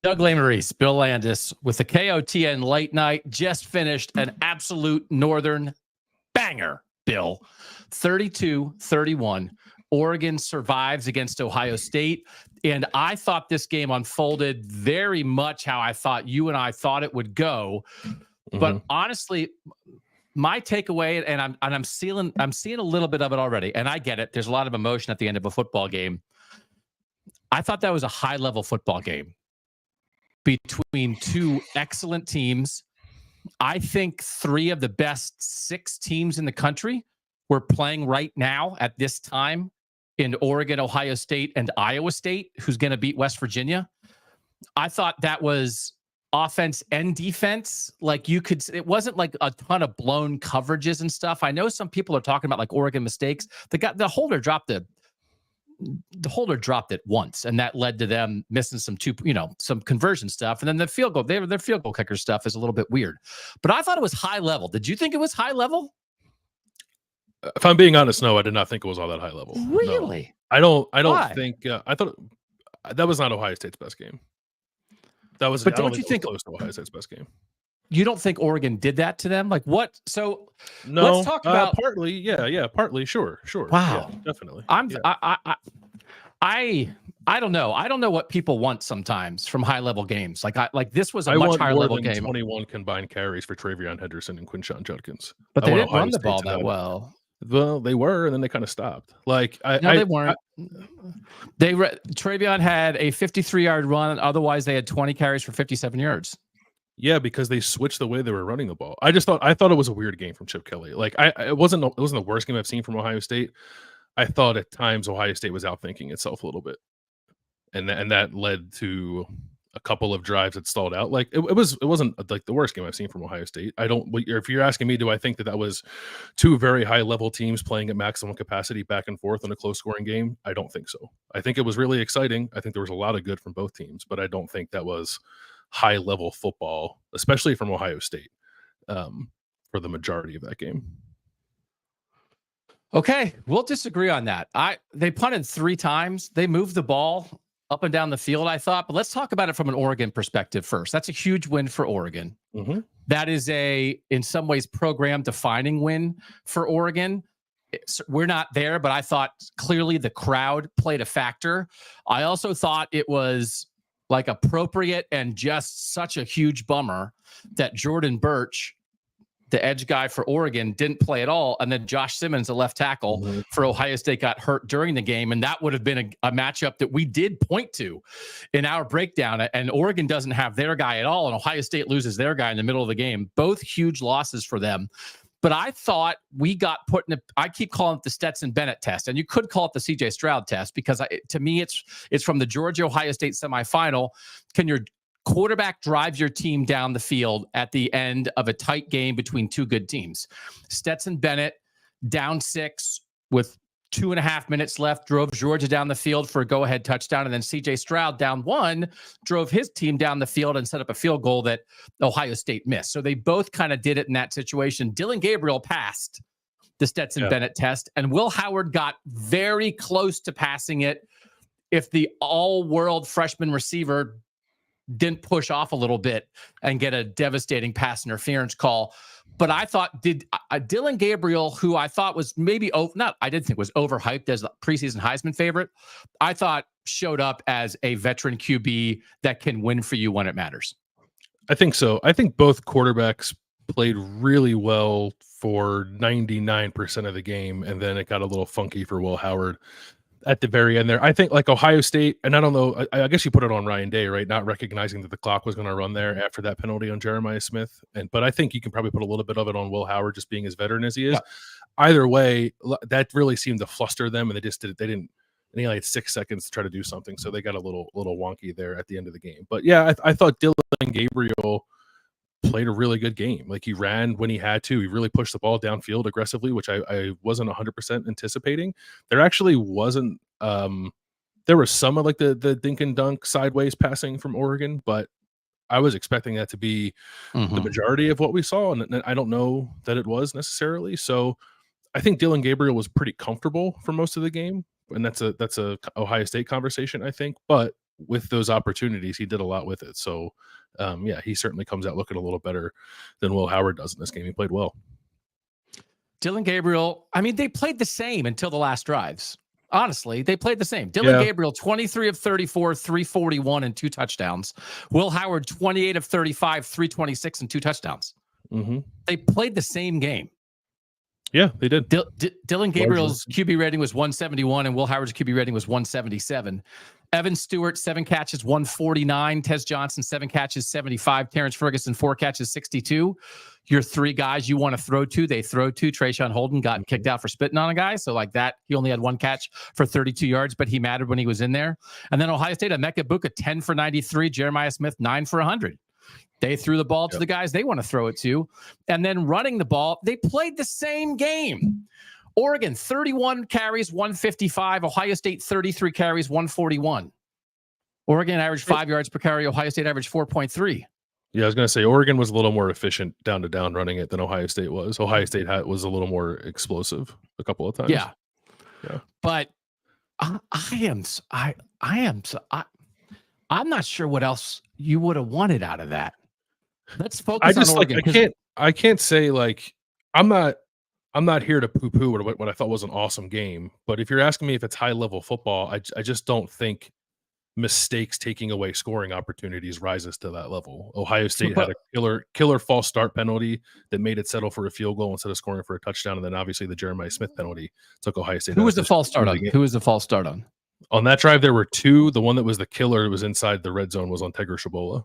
Doug Lesmerises, Bill Landis with the KOTN late night. Just finished an absolute northern banger, Bill. 32-31. Oregon survives against Ohio State. And I thought this game unfolded very much how I thought you and I thought it would go. Mm-hmm. But honestly, my takeaway, and I'm seeing a little bit of it already, and I get it. There's a lot of emotion at the end of a football game. I thought that was a high-level football game between two excellent teams. I think three of the best six teams in the country were playing right now at this time in Oregon, Ohio State, and Iowa State, who's going to beat West Virginia. I thought that was offense and defense. Like it wasn't like a ton of blown coverages and stuff. I know some people are talking about like Oregon mistakes. The holder dropped it once, and that led to them missing some conversion stuff. And then the field goal, their field goal kicker stuff is a little bit weird. But I thought it was high level. Did you think it was high level? If I'm being honest, no, I did not think it was all that high level. Really? No. I don't think. I thought that was not Ohio State's best game. That was. But don't you think close to Ohio State's best game? You don't think Oregon did that to them? Like what? So no, let's talk about partly. Yeah, partly. Sure. Wow, yeah, definitely. I don't know. I don't know what people want sometimes from high level games. Like this was a much higher level game. 21 combined carries for Travion Henderson and Quinshon Judkins. But they didn't run the ball that well. Well, they were, and then they kind of stopped. They weren't. Travion had a 53-yard run. Otherwise, they had 20 carries for 57 yards. Yeah, because they switched the way they were running the ball. I thought it was a weird game from Chip Kelly. Like it wasn't the worst game I've seen from Ohio State. I thought at times Ohio State was outthinking itself a little bit, and that led to a couple of drives that stalled out. Like it wasn't like the worst game I've seen from Ohio State. If you're asking me, do I think that was two very high level teams playing at maximum capacity back and forth in a close scoring game? I don't think so. I think it was really exciting. I think there was a lot of good from both teams, but I don't think that was high level football, especially from Ohio State, for the majority of that game. Okay, we'll disagree on that. They punted 3 times. They moved the ball up and down the field, I thought. But let's talk about it from an Oregon perspective first. That's a huge win for Oregon. Mm-hmm. That is in some ways, program-defining win for Oregon. We're not there, but I thought clearly the crowd played a factor. I also thought it was like appropriate and just such a huge bummer that Jordan Birch, the edge guy for Oregon, didn't play at all. And then Josh Simmons, the left tackle for Ohio State, got hurt during the game. And that would have been a matchup that we did point to in our breakdown. And Oregon doesn't have their guy at all. And Ohio State loses their guy in the middle of the game. Both huge losses for them. But I thought we got put in I keep calling it the Stetson Bennett test. And you could call it the CJ Stroud test because to me, it's from the Georgia-Ohio State semifinal. Can your quarterback drive your team down the field at the end of a tight game between two good teams? Stetson Bennett, down 6 with 2.5 minutes left, drove Georgia down the field for a go-ahead touchdown. And then CJ Stroud, down 1, drove his team down the field and set up a field goal that Ohio State missed. So they both kind of did it in that situation. Dillon Gabriel passed the Stetson Bennett test, and Will Howard got very close to passing it if the all-world freshman receiver didn't push off a little bit and get a devastating pass interference call. But I thought, Dillon Gabriel, who I thought was maybe I didn't think was overhyped as a preseason Heisman favorite, I thought showed up as a veteran QB that can win for you when it matters. I think so. I think both quarterbacks played really well for 99% of the game, and then it got a little funky for Will Howard at the very end there. I think like Ohio State, and I don't know, I guess you put it on Ryan Day, right? Not recognizing that the clock was going to run there after that penalty on Jeremiah Smith. But I think you can probably put a little bit of it on Will Howard just being as veteran as he is. Yeah. Either way, that really seemed to fluster them, and they didn't, and he only had 6 seconds to try to do something. So they got a little wonky there at the end of the game. But yeah, I thought Dillon Gabriel played a really good game. Like he ran when he had to. He really pushed the ball downfield aggressively, which I wasn't 100% anticipating. There actually wasn't. There was some of like the dink and dunk sideways passing from Oregon, but I was expecting that to be the majority of what we saw, and I don't know that it was necessarily. So I think Dillon Gabriel was pretty comfortable for most of the game, and that's a Ohio State conversation, I think. But with those opportunities, he did a lot with it. So, yeah, he certainly comes out looking a little better than Will Howard does in this game. He played well. Dillon Gabriel, I mean, they played the same until the last drives. Honestly, they played the same. Dillon Gabriel, 23 of 34, 341 and 2 touchdowns. Will Howard, 28 of 35, 326 and 2 touchdowns. They played the same game. Yeah, they did. Dillon Gabriel's QB rating was 171 and Will Howard's QB rating was 177. Evan Stewart, 7 catches, 149. Tez Johnson, 7 catches, 75. Terrence Ferguson, 4 catches, 62. Your 3 guys you want to throw to, they throw to. Trayshawn Holden got kicked out for spitting on a guy. So like that, he only had 1 catch for 32 yards, but he mattered when he was in there. And then Ohio State, Emeka Egbuka, 10 for 93. Jeremiah Smith, 9 for 100. They threw the ball to the guys they want to throw it to. And then running the ball, they played the same game. Oregon, 31 carries, 155. Ohio State, 33 carries, 141. Oregon averaged 5 yards per carry. Ohio State averaged 4.3. Yeah, I was going to say Oregon was a little more efficient down to down running it than Ohio State was. Ohio State was a little more explosive a couple of times. Yeah. But I'm not sure what else you would have wanted out of that. Let's focus on Oregon. I can't say like I'm not here to poo-poo what I thought was an awesome game, but if you're asking me if it's high level football, I just don't think mistakes taking away scoring opportunities rises to that level. Ohio State had a killer false start penalty that made it settle for a field goal instead of scoring for a touchdown, and then obviously the Jeremiah Smith penalty took Ohio State. Who was the false start on? Who was the false start on? On that drive, there were 2. The one that was the killer was inside the red zone was on Tegra Shabola.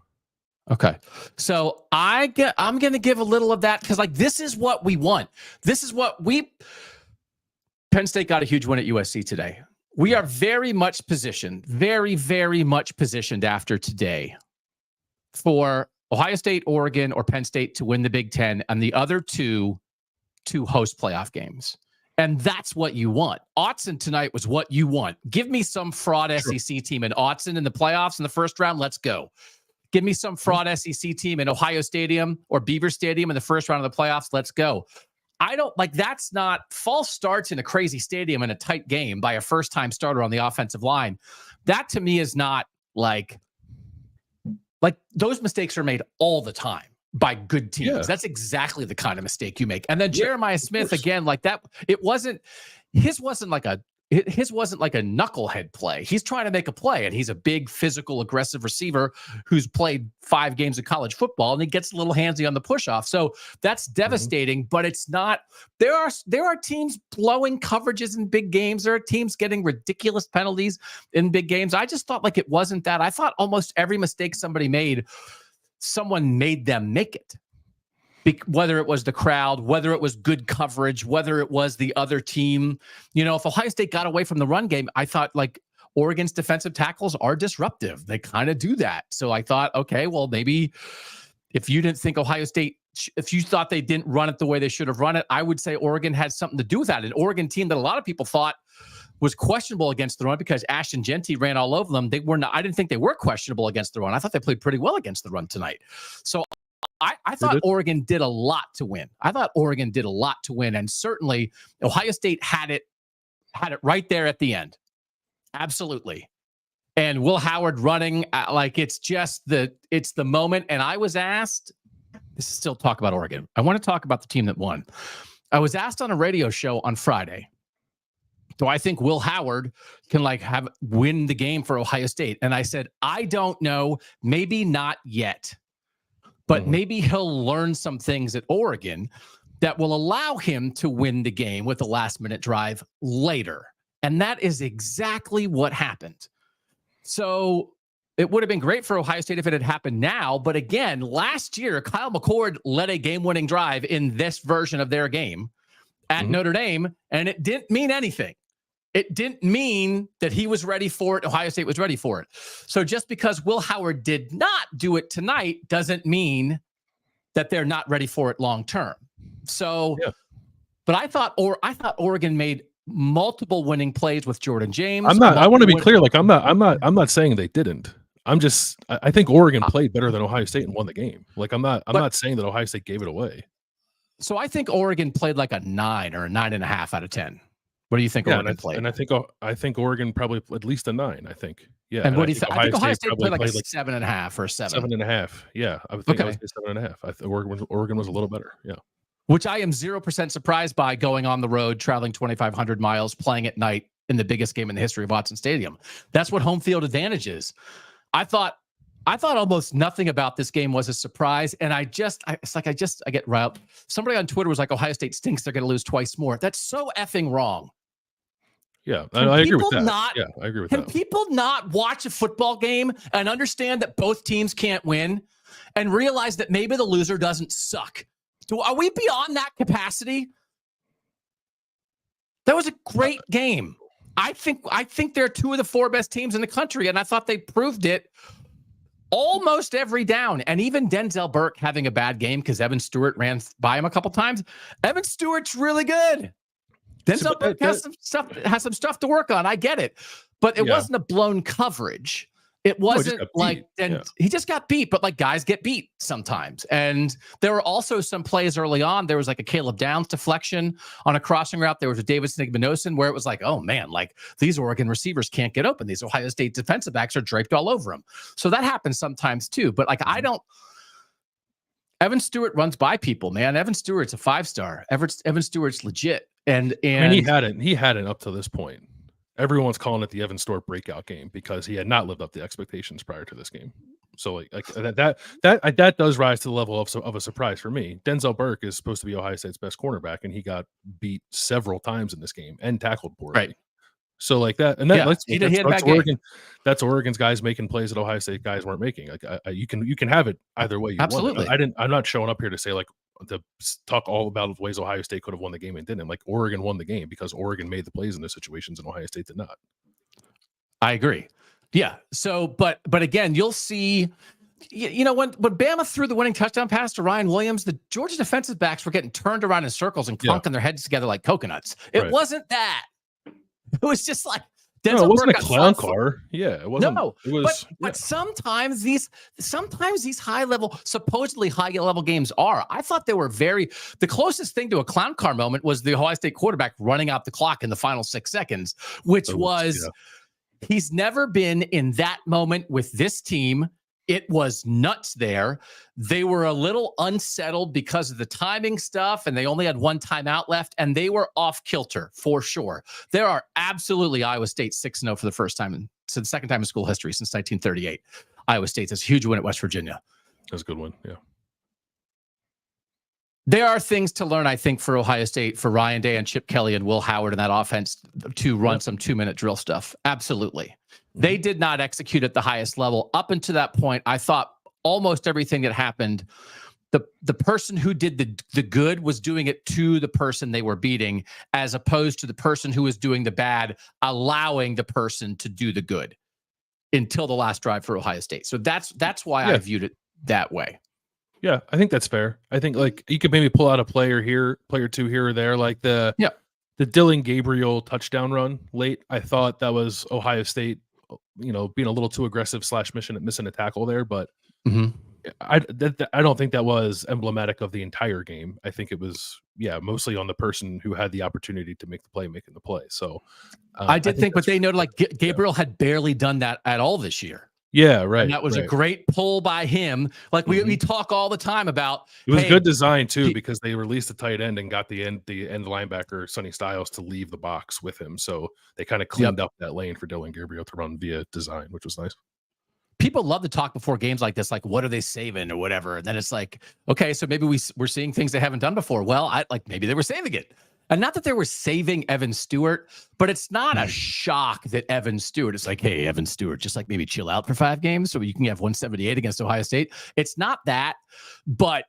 Okay. So I'm going to give a little of that because like this is what we want. This is what Penn State got a huge win at USC today. We are very much positioned, very, very much positioned after today for Ohio State, Oregon, or Penn State to win the Big Ten and the other 2 to host playoff games. And that's what you want. Autzen tonight was what you want. Give me some fraud SEC team in Autzen in the playoffs in the first round. Let's go. Give me some fraud SEC team in Ohio Stadium or Beaver Stadium in the first round of the playoffs. Let's go. I don't like that's not false starts in a crazy stadium in a tight game by a first-time starter on the offensive line. That to me is not like those mistakes are made all the time by good teams. Yeah. That's exactly the kind of mistake you make. And then Jeremiah Smith again, like that, his wasn't like a knucklehead play. He's trying to make a play, and he's a big, physical, aggressive receiver who's played 5 games of college football, and he gets a little handsy on the push-off. So that's devastating, but it's not. There are teams blowing coverages in big games. There are teams getting ridiculous penalties in big games. I just thought like it wasn't that. I thought almost every mistake somebody made, someone made them make it. Whether it was the crowd, whether it was good coverage, whether it was the other team. You know, if Ohio State got away from the run game, I thought like Oregon's defensive tackles are disruptive. They kind of do that. So I thought, okay, well, maybe if you didn't think Ohio State, if you thought they didn't run it the way they should have run it, I would say Oregon had something to do with that. An Oregon team that a lot of people thought was questionable against the run because Ashton Genty ran all over them. They were not. I didn't think they were questionable against the run. I thought they played pretty well against the run tonight. So I thought Oregon did a lot to win. And certainly Ohio State had it right there at the end. Absolutely. And Will Howard running like it's the moment. And I was asked, this is still talk about Oregon. I want to talk about the team that won. I was asked on a radio show on Friday, do I think Will Howard can win the game for Ohio State? And I said, I don't know. Maybe not yet. But maybe he'll learn some things at Oregon that will allow him to win the game with a last-minute drive later. And that is exactly what happened. So it would have been great for Ohio State if it had happened now. But again, last year, Kyle McCord led a game-winning drive in this version of their game at Notre Dame, and it didn't mean anything. It didn't mean that he was ready for it. Ohio State was ready for it. So just because Will Howard did not do it tonight doesn't mean that they're not ready for it long term. So, but I thought Oregon made multiple winning plays with Jordan James. I want to be clear. Like I'm not saying they didn't. I think Oregon played better than Ohio State and won the game. Like I'm not saying that Ohio State gave it away. So I think Oregon played like a 9 or a 9.5 out of 10. What do you think Oregon played? And I think Oregon probably at least a 9. I think. Yeah. And what do you think? I think Ohio State played like a like 7.5 or 7. 7.5. Yeah, I would think I would say 7.5. I think Oregon was a little better. Yeah. Which I am 0% surprised by, going on the road, traveling 2,500 miles, playing at night in the biggest game in the history of Watson Stadium. That's what home field advantage is. I thought almost nothing about this game was a surprise, and I get riled. Somebody on Twitter was like, Ohio State stinks, they're going to lose twice more. That's so effing wrong. Yeah, I agree with that. I agree with that. Can people not watch a football game and understand that both teams can't win and realize that maybe the loser doesn't suck? Are we beyond that capacity? That was a great game. I think they're two of the 4 best teams in the country, and I thought they proved it almost every down. And even Denzel Burke having a bad game because Evan Stewart ran by him a couple times. Evan Stewart's really good. Denzel Burke has some stuff to work on. I get it. But it wasn't a blown coverage. It wasn't he just got beat, but like guys get beat sometimes. And there were also some plays early on. There was like a Caleb Downs deflection on a crossing route. There was a David Snigmanosin where it was like, oh man, like these Oregon receivers can't get open. These Ohio State defensive backs are draped all over them. So that happens sometimes too. But like, Evan Stewart runs by people, man. Evan Stewart's a 5-star. Evan Stewart's legit. And he hadn't up to this point. Everyone's calling it the Evan Stewart breakout game because he had not lived up to expectations prior to this game. So like that does rise to the level of a surprise for me. Denzel Burke is supposed to be Ohio State's best cornerback, and he got beat several times in this game and tackled poorly. Right. So like that, and that's Oregon. That's Oregon's guys making plays that Ohio State guys weren't making. Like you can have it either way. Absolutely. I'm not showing up here to say like to talk all about ways Ohio State could have won the game and didn't. Like Oregon won the game because Oregon made the plays in those situations and Ohio State did not. I agree. Yeah. So, but again, you'll see, when Bama threw the winning touchdown pass to Ryan Williams, the Georgia defensive backs were getting turned around in circles and clunking their heads together like coconuts. It wasn't that. It was just like, it wasn't a clown car. Yeah, it wasn't. No, it was. But sometimes these supposedly high level games are. I thought they were the closest thing to a clown car moment was the Ohio State quarterback running out the clock in the final 6 seconds, which he's never been in that moment with this team. It was nuts there. They were a little unsettled because of the timing stuff, and they only had 1 timeout left, and they were off kilter for sure. There are absolutely Iowa State 6-0 for the first time the second time in school history since 1938. Iowa State's a huge win at West Virginia. That's a good one. Yeah. There are things to learn, I think, for Ohio State, for Ryan Day and Chip Kelly and Will Howard and that offense to run some 2-minute drill stuff. Absolutely. They did not execute at the highest level. Up until that point, I thought almost everything that happened, the person who did the good was doing it to the person they were beating, as opposed to the person who was doing the bad, allowing the person to do the good until the last drive for Ohio State. So that's why I viewed it that way. Yeah, I think that's fair. I think like you could maybe pull out a player two here or there, like the Dylan Gabriel touchdown run late. I thought that was Ohio State, being a little too aggressive / missing a tackle there, but I don't think that was emblematic of the entire game. I think it was mostly on the person who had the opportunity to make the play, making the play. So I think but they noted like Gabriel had barely done that at all this year. Yeah, right. And that was a great pull by him. Like we talk all the time about. It was good design too, because they released the tight end and got the end linebacker Sonny Styles to leave the box with him. So they kind of cleaned up that lane for Dylan Gabriel to run via design, which was nice. People love to talk before games like this, like what are they saving or whatever. And then it's like, okay, so maybe we're seeing things they haven't done before. Well, maybe they were saving it. And not that they were saving Evan Stewart, but it's not a shock that Evan Stewart is like, hey, Evan Stewart, just like maybe chill out for 5 games so you can have 178 against Ohio State. It's not that, but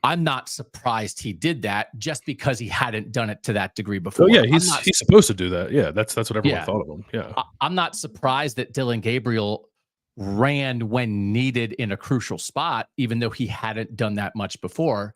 I'm not surprised he did that just because he hadn't done it to that degree before. Oh yeah, he's supposed to do that. Yeah, that's what everyone thought of him. Yeah, I'm not surprised that Dylan Gabriel ran when needed in a crucial spot, even though he hadn't done that much before.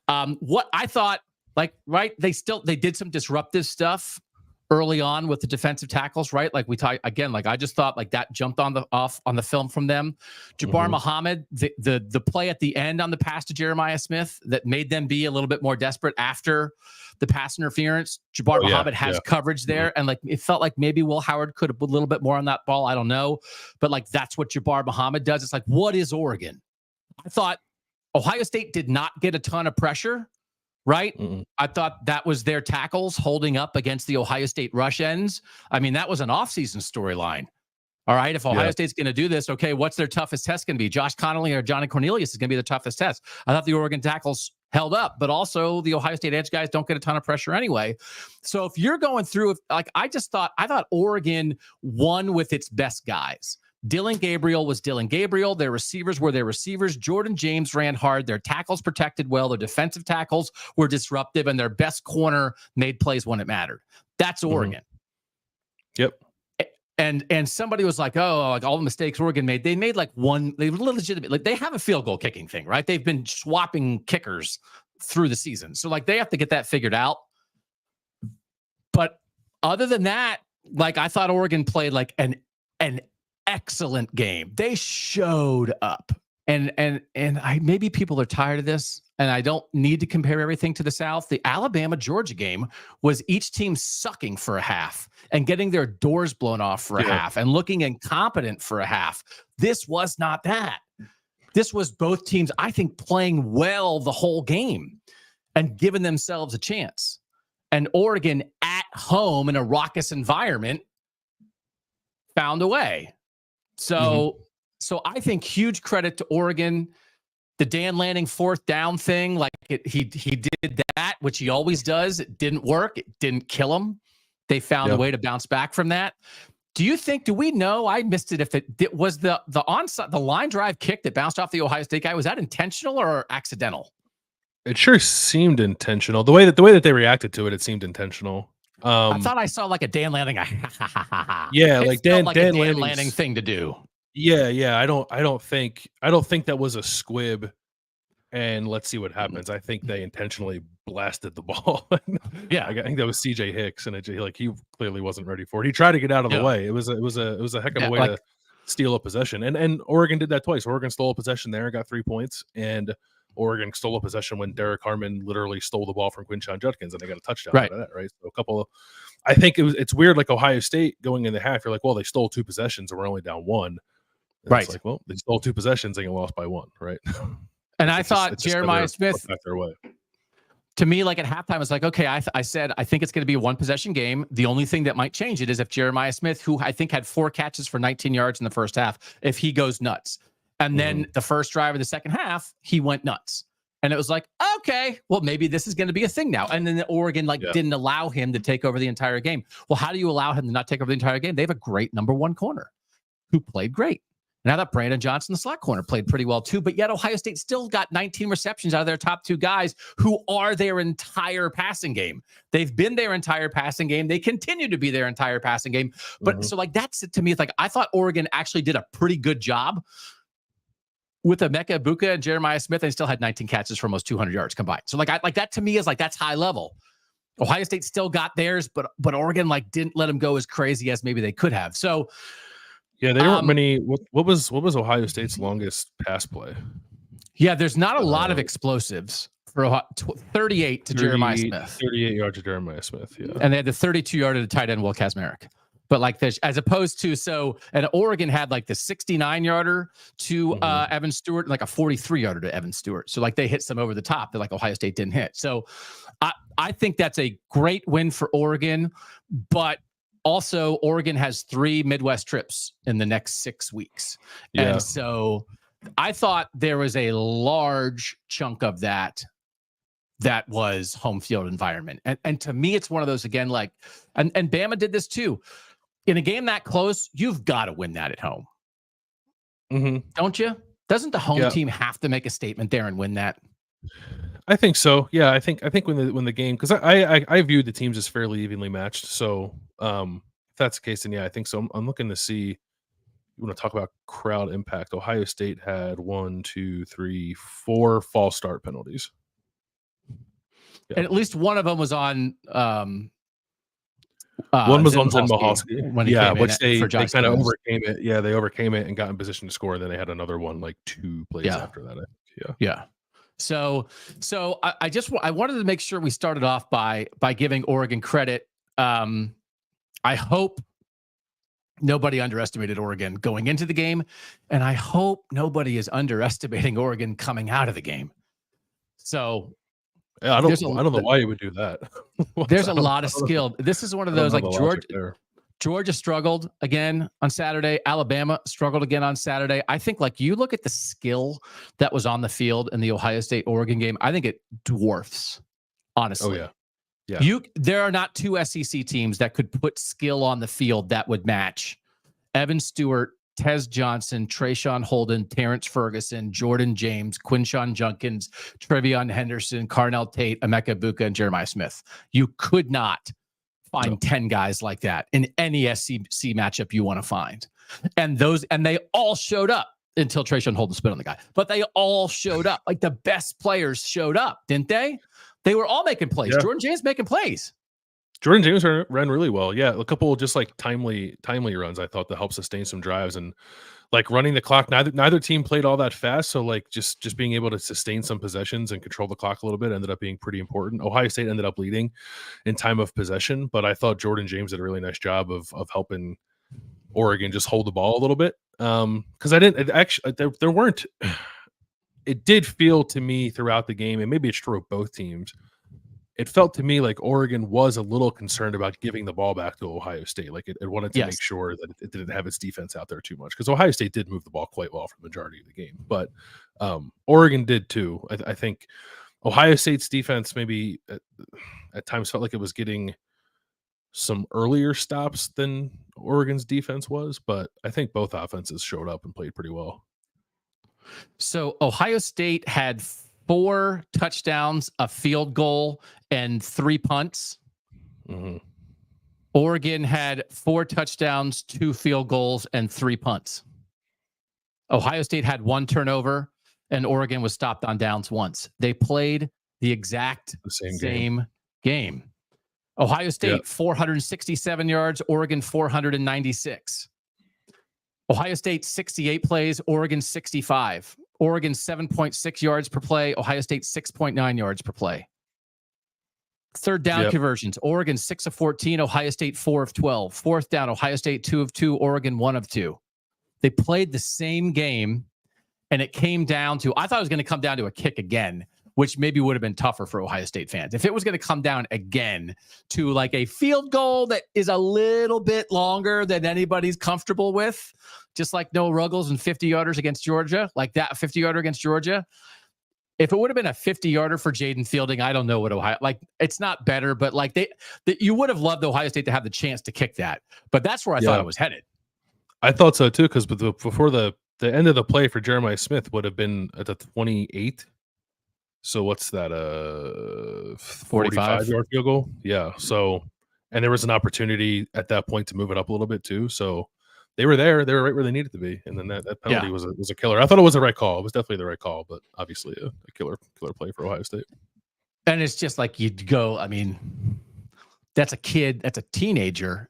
What I thought, they did some disruptive stuff early on with the defensive tackles, right? Like we talk again, like I just thought like that jumped on the film from them. Jabbar Muhammad, the play at the end on the pass to Jeremiah Smith that made them be a little bit more desperate after the pass interference. Jabbar Muhammad has coverage there. And like it felt like maybe Will Howard could have put a little bit more on that ball. I don't know. But like that's what Jabbar Muhammad does. It's like, what is Oregon? I thought Ohio State did not get a ton of pressure. Right? I thought that was their tackles holding up against the Ohio State rush ends. I mean, that was an offseason storyline. All right. If Ohio State's going to do this, okay, what's their toughest test going to be? Josh Connolly or Johnny Cornelius is going to be the toughest test. I thought the Oregon tackles held up, but also the Ohio State edge guys don't get a ton of pressure anyway. So if you're going through, like I thought Oregon won with its best guys. Dillon Gabriel was Dillon Gabriel. Their receivers were their receivers. Jordan James ran hard. Their tackles protected well. Their defensive tackles were disruptive, and their best corner made plays when it mattered. That's Oregon. Yep. And somebody was like, oh, like all the mistakes Oregon made. They made like one. They were legitimate. Like they have a field goal kicking thing, right? They've been swapping kickers through the season, so like they have to get that figured out. But other than that, like I thought Oregon played like an excellent game. They showed up. And maybe people are tired of this, and I don't need to compare everything to the South. The Alabama-Georgia game was each team sucking for a half and getting their doors blown off for a half and looking incompetent for a half. This was not that. This was both teams, I think, playing well the whole game and giving themselves a chance. And Oregon at home in a raucous environment found a way. So I think huge credit to Oregon. The Dan Lanning fourth down thing, like he did that, which he always does. It didn't work. It didn't kill him. They found a way to bounce back from that. Do we know? I missed it. If it was the onside, the line drive kick that bounced off the Ohio State guy, was that intentional or accidental? It sure seemed intentional. The way that they reacted to it, it seemed intentional. I thought I saw like a Dan Lanning. Yeah, like Dan Lanning thing to do. Yeah. I don't think that was a squib. And let's see what happens. I think they intentionally blasted the ball. Yeah, I think that was CJ Hicks, and he clearly wasn't ready for it. He tried to get out of the way. It was a heck of a way to steal a possession. And Oregon did that twice. Oregon stole a possession there and got 3 points, and Oregon stole a possession when Derek Harmon literally stole the ball from Quinshon Judkins, and they got a touchdown out of that, right? So I think it's weird, like Ohio State going in the half, you're like, well, they stole 2 possessions and we're only down 1. And right. It's like, well, they stole 2 possessions and you lost by 1, right? And I thought Jeremiah Smith, to me, like at halftime, it's like, okay, I said, I think it's going to be a 1 possession game. The only thing that might change it is if Jeremiah Smith, who I think had 4 catches for 19 yards in the first half, if he goes nuts. And then the first drive of the second half, he went nuts. And it was like, okay, well, maybe this is going to be a thing now. And then Oregon didn't allow him to take over the entire game. Well, how do you allow him to not take over the entire game? They have a great number 1 corner who played great. And I thought Brandon Johnson, the slot corner, played pretty well too. But yet Ohio State still got 19 receptions out of their top 2 guys who are their entire passing game. They've been their entire passing game. They continue to be their entire passing game. But so like that's to me, it's like I thought Oregon actually did a pretty good job with Emeka Egbuka and Jeremiah Smith. They still had 19 catches for almost 200 yards combined. So like that to me is like that's high level. Ohio State still got theirs, but Oregon like didn't let them go as crazy as maybe they could have. So yeah, there weren't many. What was Ohio State's longest pass play? Yeah, there's not a lot of explosives for 38 to Jeremiah Smith. 38 yards to Jeremiah Smith, yeah. And they had the 32-yard to the tight end, Will Kazmarek. But like this, as opposed to and Oregon had like the 69-yarder to Evan Stewart, and like a 43-yarder to Evan Stewart. So like they hit some over the top that like Ohio State didn't hit. So I think that's a great win for Oregon, but also Oregon has 3 Midwest trips in the next 6 weeks. Yeah. And so I thought there was a large chunk of that was home field environment. And to me, it's one of those, again, like, and Bama did this too. In a game that close, you've got to win that at home. Don't you? Doesn't the home team have to make a statement there and win that? I think so. Yeah, I think when the game, because I viewed the teams as fairly evenly matched. So if that's the case, then yeah, I think so. I'm looking to see. You want to talk about crowd impact? Ohio State had 1, 2, 3, 4 false start penalties, and at least one of them was on One was on Zen Mahalski Mahalski. Which they kind of overcame it. Yeah, they overcame it and got in position to score. And then they had another one like 2 plays after that. I think. Yeah. So I wanted to make sure we started off by giving Oregon credit. I hope nobody underestimated Oregon going into the game, and I hope nobody is underestimating Oregon coming out of the game. So I don't know why you would do that. There's a lot of skill. This is one of those like Georgia struggled again on Saturday. Alabama struggled again on Saturday. I think like you look at the skill that was on the field in the Ohio State-Oregon game, I think it dwarfs, honestly. Oh, yeah. There are not 2 SEC teams that could put skill on the field that would match Evan Stewart, Tez Johnson, Trayshawn Holden, Terrence Ferguson, Jordan James, Quinshon Junkins, Trevion Henderson, Carnell Tate, Emeka Buka, and Jeremiah Smith. You could not find 10 guys like that in any SEC matchup you want to find. And they all showed up until Trayshawn Holden spit on the guy. But they all showed up. Like the best players showed up, didn't they? They were all making plays. Yeah. Jordan James making plays. Jordan James ran really well. Yeah, a couple just like timely runs I thought that helped sustain some drives and like running the clock. Neither team played all that fast, so like just being able to sustain some possessions and control the clock a little bit ended up being pretty important. Ohio State ended up leading in time of possession, but I thought Jordan James did a really nice job of helping Oregon just hold the ball a little bit. Because there weren't. It did feel to me throughout the game, and maybe it's true of both teams. It felt to me like Oregon was a little concerned about giving the ball back to Ohio State. Like it wanted to make sure that it didn't have its defense out there too much, because Ohio State did move the ball quite well for the majority of the game. But Oregon did too. I think Ohio State's defense maybe at times felt like it was getting some earlier stops than Oregon's defense was. But I think both offenses showed up and played pretty well. So Ohio State had 4 touchdowns, a field goal, and 3 punts. Mm-hmm. Oregon had 4 touchdowns, 2 field goals, and 3 punts. Ohio State had 1 turnover, and Oregon was stopped on downs once. They played the exact same game. Ohio State, 467 yards, Oregon 496. Ohio State 68 plays, Oregon 65. Oregon 7.6 yards per play, Ohio State 6.9 yards per play. Third down conversions, Oregon 6 of 14, Ohio State 4 of 12. Fourth down, Ohio State 2 of 2, Oregon 1 of 2. They played the same game, and it came down to, I thought it was going to come down to a kick again, which maybe would have been tougher for Ohio State fans. If it was going to come down again to like a field goal that is a little bit longer than anybody's comfortable with, just like Noah Ruggles and 50-yarders against Georgia, like that 50-yarder against Georgia. If it would have been a 50-yarder for Jaden Fielding, I don't know what Ohio, like it's not better, but like you would have loved Ohio State to have the chance to kick that. But that's where I thought it was headed. I thought so too, because before the end of the play for Jeremiah Smith would have been at the 28. So what's that? 45-yard field goal. Yeah. So, and there was an opportunity at that point to move it up a little bit too. So they were there. They were right where they needed to be. And then that penalty was a killer. I thought it was the right call. It was definitely the right call, but obviously a killer play for Ohio State. And it's just like you'd go, I mean, that's a kid, that's a teenager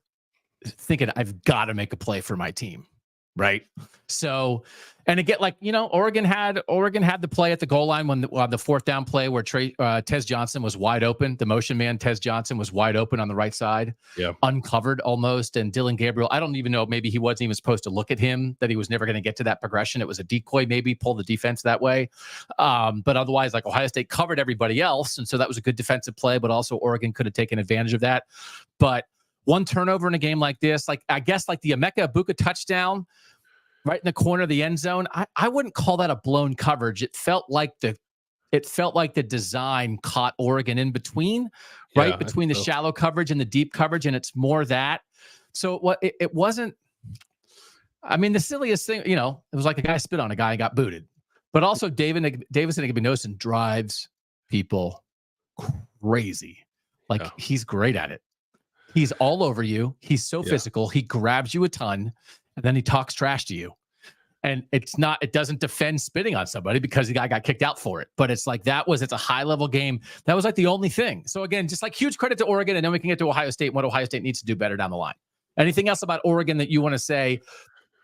thinking I've got to make a play for my team. Right. So, and again, like, you know, Oregon had the play at the goal line when the fourth down play where Tez Johnson was wide open. The motion man, Tez Johnson, was wide open on the right side, uncovered almost. And Dylan Gabriel, I don't even know, maybe he wasn't even supposed to look at him, that he was never going to get to that progression. It was a decoy, maybe pull the defense that way. But otherwise, like Ohio State covered everybody else. And so that was a good defensive play, but also Oregon could have taken advantage of that. But one turnover in a game like this, like I guess like the Emeka Buka touchdown, right in the corner of the end zone, I wouldn't call that a blown coverage. It felt like the design caught Oregon in between, right between the shallow coverage and the deep coverage, and it's more that. So it wasn't. I mean, the silliest thing, you know, it was like a guy spit on a guy and got booted, but also Davison Igbenogson drives people crazy. Like he's great at it. He's all over you. He's so physical. He grabs you a ton. And then he talks trash to you. And it doesn't defend spitting on somebody because the guy got kicked out for it. But it's like it's a high level game. That was like the only thing. So again, just like huge credit to Oregon, and then we can get to Ohio State and what Ohio State needs to do better down the line. Anything else about Oregon that you want to say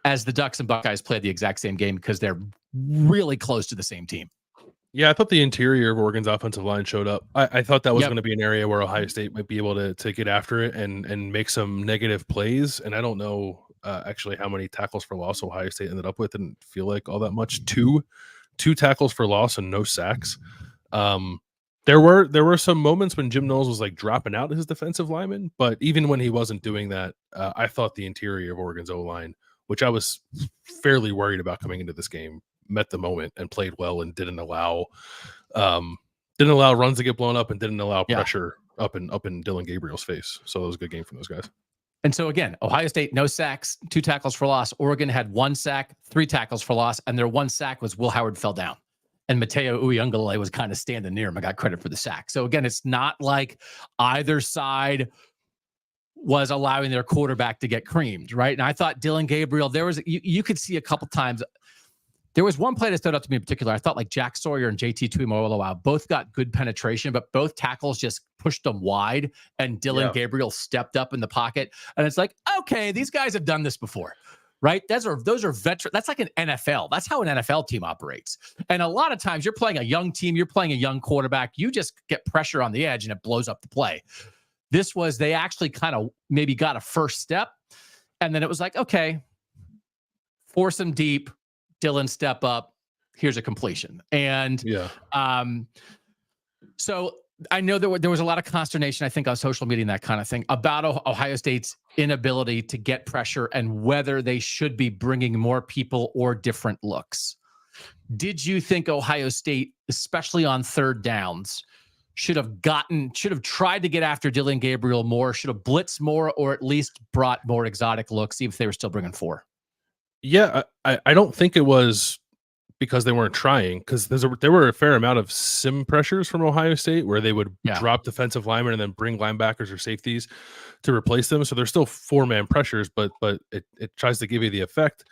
as the Ducks and Buckeyes played the exact same game because they're really close to the same team? Yeah, I thought the interior of Oregon's offensive line showed up. I thought that was going to be an area where Ohio State might be able to get after it and make some negative plays. And I don't know actually how many tackles for loss Ohio State ended up with. Didn't feel like all that much. Two tackles for loss and no sacks. There were some moments when Jim Knowles was like dropping out his defensive lineman, but even when he wasn't doing that, I thought the interior of Oregon's O-line, which I was fairly worried about coming into this game, met the moment and played well and didn't allow runs to get blown up and didn't allow pressure up in Dylan Gabriel's face. So it was a good game from those guys. And so again, Ohio State, no sacks, 2 tackles for loss. Oregon had 1 sack, 3 tackles for loss, and their 1 sack was Will Howard fell down. And Mateo Uyunglele was kind of standing near him. I got credit for the sack. So again, it's not like either side was allowing their quarterback to get creamed, right? And I thought Dylan Gabriel, you could see a couple times. There was one play that stood out to me in particular. I thought like Jack Sawyer and JT Tuimoloau both got good penetration, but both tackles just pushed them wide, and Dylan Gabriel stepped up in the pocket. And it's like, okay, these guys have done this before, right? Those are veteran. That's like an NFL. That's how an NFL team operates. And a lot of times you're playing a young team, you're playing a young quarterback, you just get pressure on the edge and it blows up the play. They actually kind of maybe got a first step, and then it was like, okay, force them deep. Dylan, step up. Here's a completion. And so I know there was a lot of consternation, I think, on social media and that kind of thing about Ohio State's inability to get pressure and whether they should be bringing more people or different looks. Did you think Ohio State, especially on third downs, should have tried to get after Dylan Gabriel more, should have blitzed more, or at least brought more exotic looks, even if they were still bringing 4? Yeah, I don't think it was because they weren't trying, because there were a fair amount of sim pressures from Ohio State where they would drop defensive linemen and then bring linebackers or safeties to replace them. So there's still 4-man pressures, but it tries to give you the effect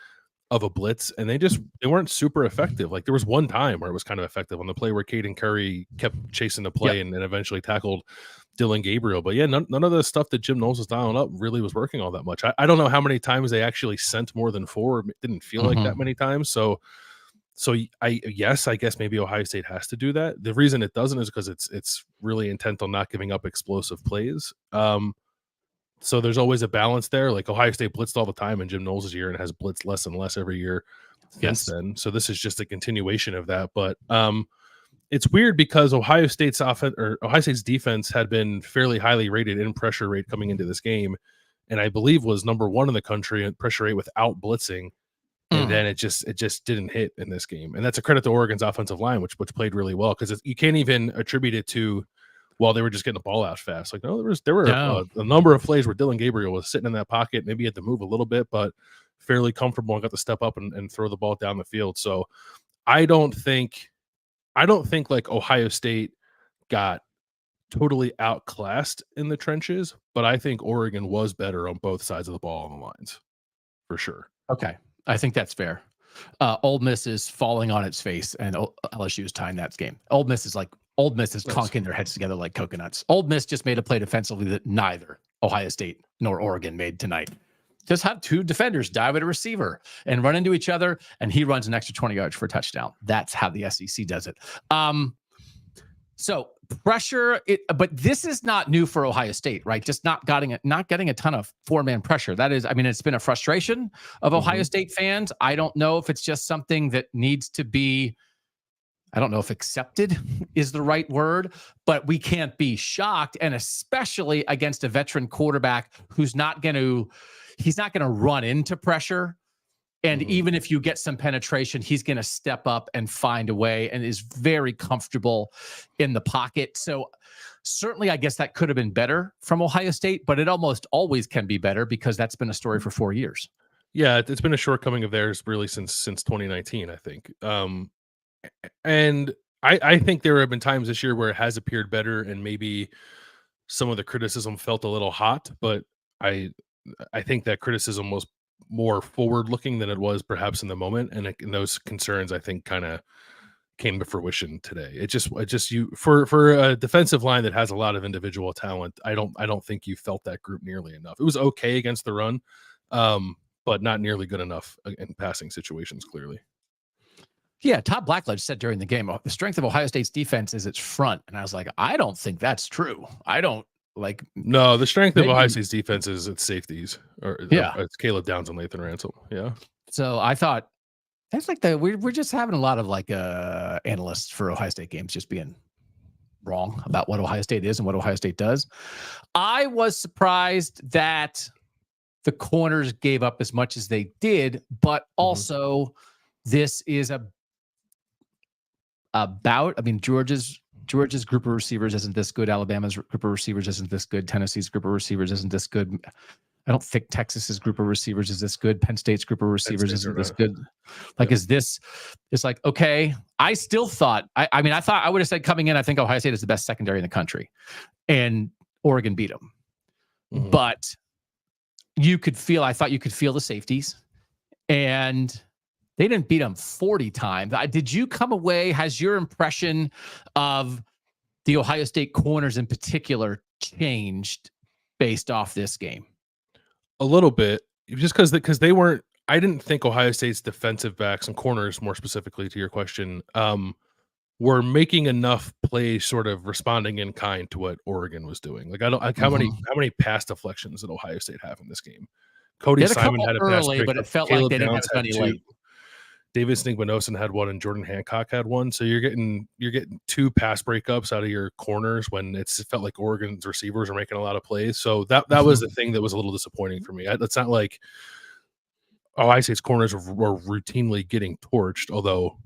of a blitz, and they weren't super effective. Like there was one time where it was kind of effective on the play where Caden Curry kept chasing the play and eventually tackled Dylan Gabriel. But yeah, none of the stuff that Jim Knowles was dialing up really was working all that much. I don't know how many times they actually sent more than 4. It didn't feel like that many times. So I guess maybe Ohio State has to do that. The reason it doesn't is because it's really intent on not giving up explosive plays. So there's always a balance there. Like Ohio State blitzed all the time in Jim Knowles' year and has blitzed less and less every year since then. So this is just a continuation of that. But it's weird because Ohio State's defense had been fairly highly rated in pressure rate coming into this game, and I believe was number 1 in the country in pressure rate without blitzing. And then it just didn't hit in this game. And that's a credit to Oregon's offensive line, which played really well, because you can't even attribute it to, well, they were just getting the ball out fast. Like, no, there were a number of plays where Dylan Gabriel was sitting in that pocket, maybe had to move a little bit, but fairly comfortable and got to step up and throw the ball down the field. So I don't think like Ohio State got totally outclassed in the trenches, but I think Oregon was better on both sides of the ball on the lines for sure. Okay. I think that's fair. Ole Miss is falling on its face, and LSU is tying that game. Ole Miss is conking their heads together like coconuts. Ole Miss just made a play defensively that neither Ohio State nor Oregon made tonight. Just have 2 defenders dive at a receiver and run into each other, and he runs an extra 20 yards for a touchdown. That's how the SEC does it. So pressure, but this is not new for Ohio State, right? Just not getting a ton of 4-man pressure. That is, I mean, it's been a frustration of Ohio State fans. I don't know if it's just something that needs to be, I don't know if accepted is the right word, but we can't be shocked. And especially against a veteran quarterback who's not going to run into pressure. And even if you get some penetration, he's going to step up and find a way and is very comfortable in the pocket. So certainly, I guess that could have been better from Ohio State, but it almost always can be better because that's been a story for 4 years. Yeah, it's been a shortcoming of theirs really since 2019, I think. And I think there have been times this year where it has appeared better and maybe some of the criticism felt a little hot, but I think that criticism was more forward looking than it was perhaps in the moment, and those concerns I think kind of came to fruition today. It just you for a defensive line that has a lot of individual talent, I don't think you felt that group nearly enough. It was okay against the run, but not nearly good enough in passing situations, clearly. Yeah, Todd Blackledge said during the game, the strength of Ohio State's defense is its front. And I was like, I don't think that's true. I don't like. No, the strength of Ohio State's defense is its safeties, or it's Caleb Downs and Lathan Ransom. Yeah. So I thought that's like we're just having a lot of like analysts for Ohio State games just being wrong about what Ohio State is and what Ohio State does. I was surprised that the corners gave up as much as they did, but also this is about, I mean, Georgia's group of receivers isn't this good. Alabama's group of receivers isn't this good. Tennessee's group of receivers isn't this good. I don't think Texas's group of receivers is this good. Penn State's group of receivers isn't this good. Like, it's like, okay. I still thought, I mean, I thought I would have said coming in, I think Ohio State is the best secondary in the country, and Oregon beat them. But I thought you could feel the safeties, and they didn't beat them 40 times. Did you come away? Has your impression of the Ohio State corners in particular changed based off this game? A little bit, just because they weren't. I didn't think Ohio State's defensive backs and corners, more specifically to your question, were making enough plays, sort of responding in kind to what Oregon was doing. Like, I don't like how many pass deflections did Ohio State have in this game? Cody Simon had a pass early, but it felt like they didn't have as many late. David Stingbanosin had one, and Jordan Hancock had one. So you're getting 2 pass breakups out of your corners when it felt like Oregon's receivers are making a lot of plays. So that was the thing that was a little disappointing for me. It's not like Ohio State's corners were routinely getting torched, although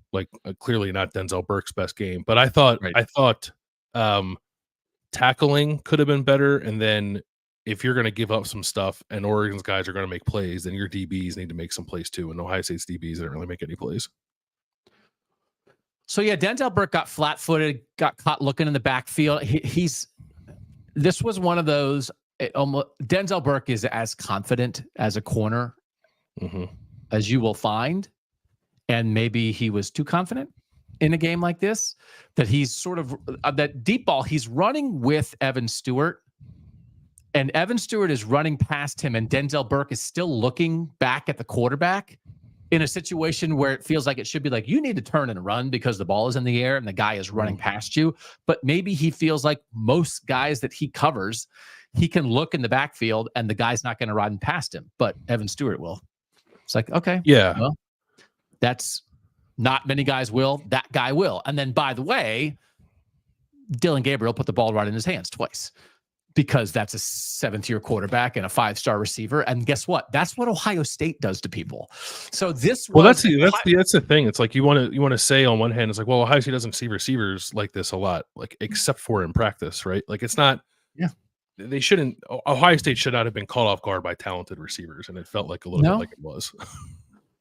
clearly not Denzel Burke's best game. But I thought tackling could have been better, and then if you're going to give up some stuff and Oregon's guys are going to make plays, then your DBs need to make some plays too. And Ohio State's DBs didn't really make any plays. So yeah, Denzel Burke got flat-footed, got caught looking in the backfield. This was one of those. Denzel Burke is as confident as a corner as you will find, and maybe he was too confident in a game like this. That he's sort of that deep ball. He's running with Evan Stewart. And Evan Stewart is running past him, and Denzel Burke is still looking back at the quarterback in a situation where it feels like it should be like, you need to turn and run because the ball is in the air and the guy is running past you. But maybe he feels like most guys that he covers, he can look in the backfield and the guy's not going to run past him, but Evan Stewart will. It's like, okay. Yeah. Well, that's not many guys will. That guy will. And then, by the way, Dylan Gabriel put the ball right in his hands twice, because that's a 7th-year quarterback and a 5-star receiver. And guess what? That's what Ohio State does to people. So this that's the thing. It's like you want to say on one hand, it's like, well, Ohio State doesn't see receivers like this a lot, like except for in practice, right? Like it's not. Yeah. They shouldn't. Ohio State should not have been caught off guard by talented receivers, and it felt like a little bit like it was.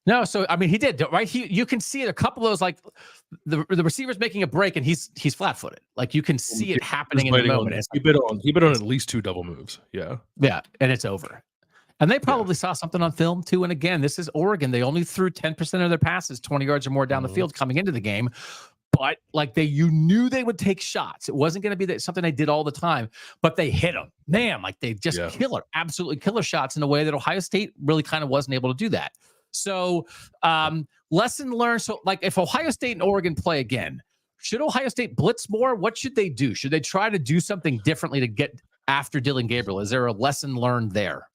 No, so I mean, he did, right? You can see a couple of those, like the receiver's making a break and he's flat-footed. Like you can see it happening in the moment. He bit on at least 2 double moves. Yeah. Yeah, and it's over. And they probably saw something on film too. And again, this is Oregon. They only threw 10% of their passes 20 yards or more down the field coming into the game. But like you knew they would take shots. It wasn't going to be something they did all the time, but they hit them. Man, like they just absolutely killer shots in a way that Ohio State really kind of wasn't able to do that. So lesson learned. So like if Ohio State and Oregon play again, should Ohio State blitz more? What should they do? Should they try to do something differently to get after Dylan Gabriel? Is there a lesson learned there?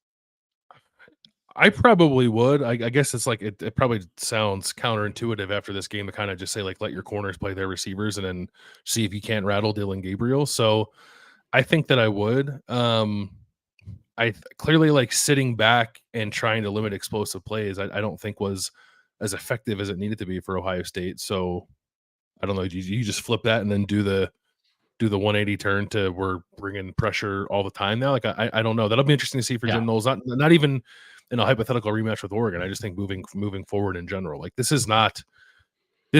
I probably would. I guess it's like it probably sounds counterintuitive after this game to kind of just say, like, let your corners play their receivers and then see if you can't rattle Dylan Gabriel. So I think that I would. I clearly like sitting back and trying to limit explosive plays. I don't think was as effective as it needed to be for Ohio State. So I don't know. You just flip that and then do the 180 turn to we're bringing pressure all the time now. Like I don't know. That'll be interesting to see for Jim Knowles. Not even in a hypothetical rematch with Oregon. I just think moving forward in general. Like this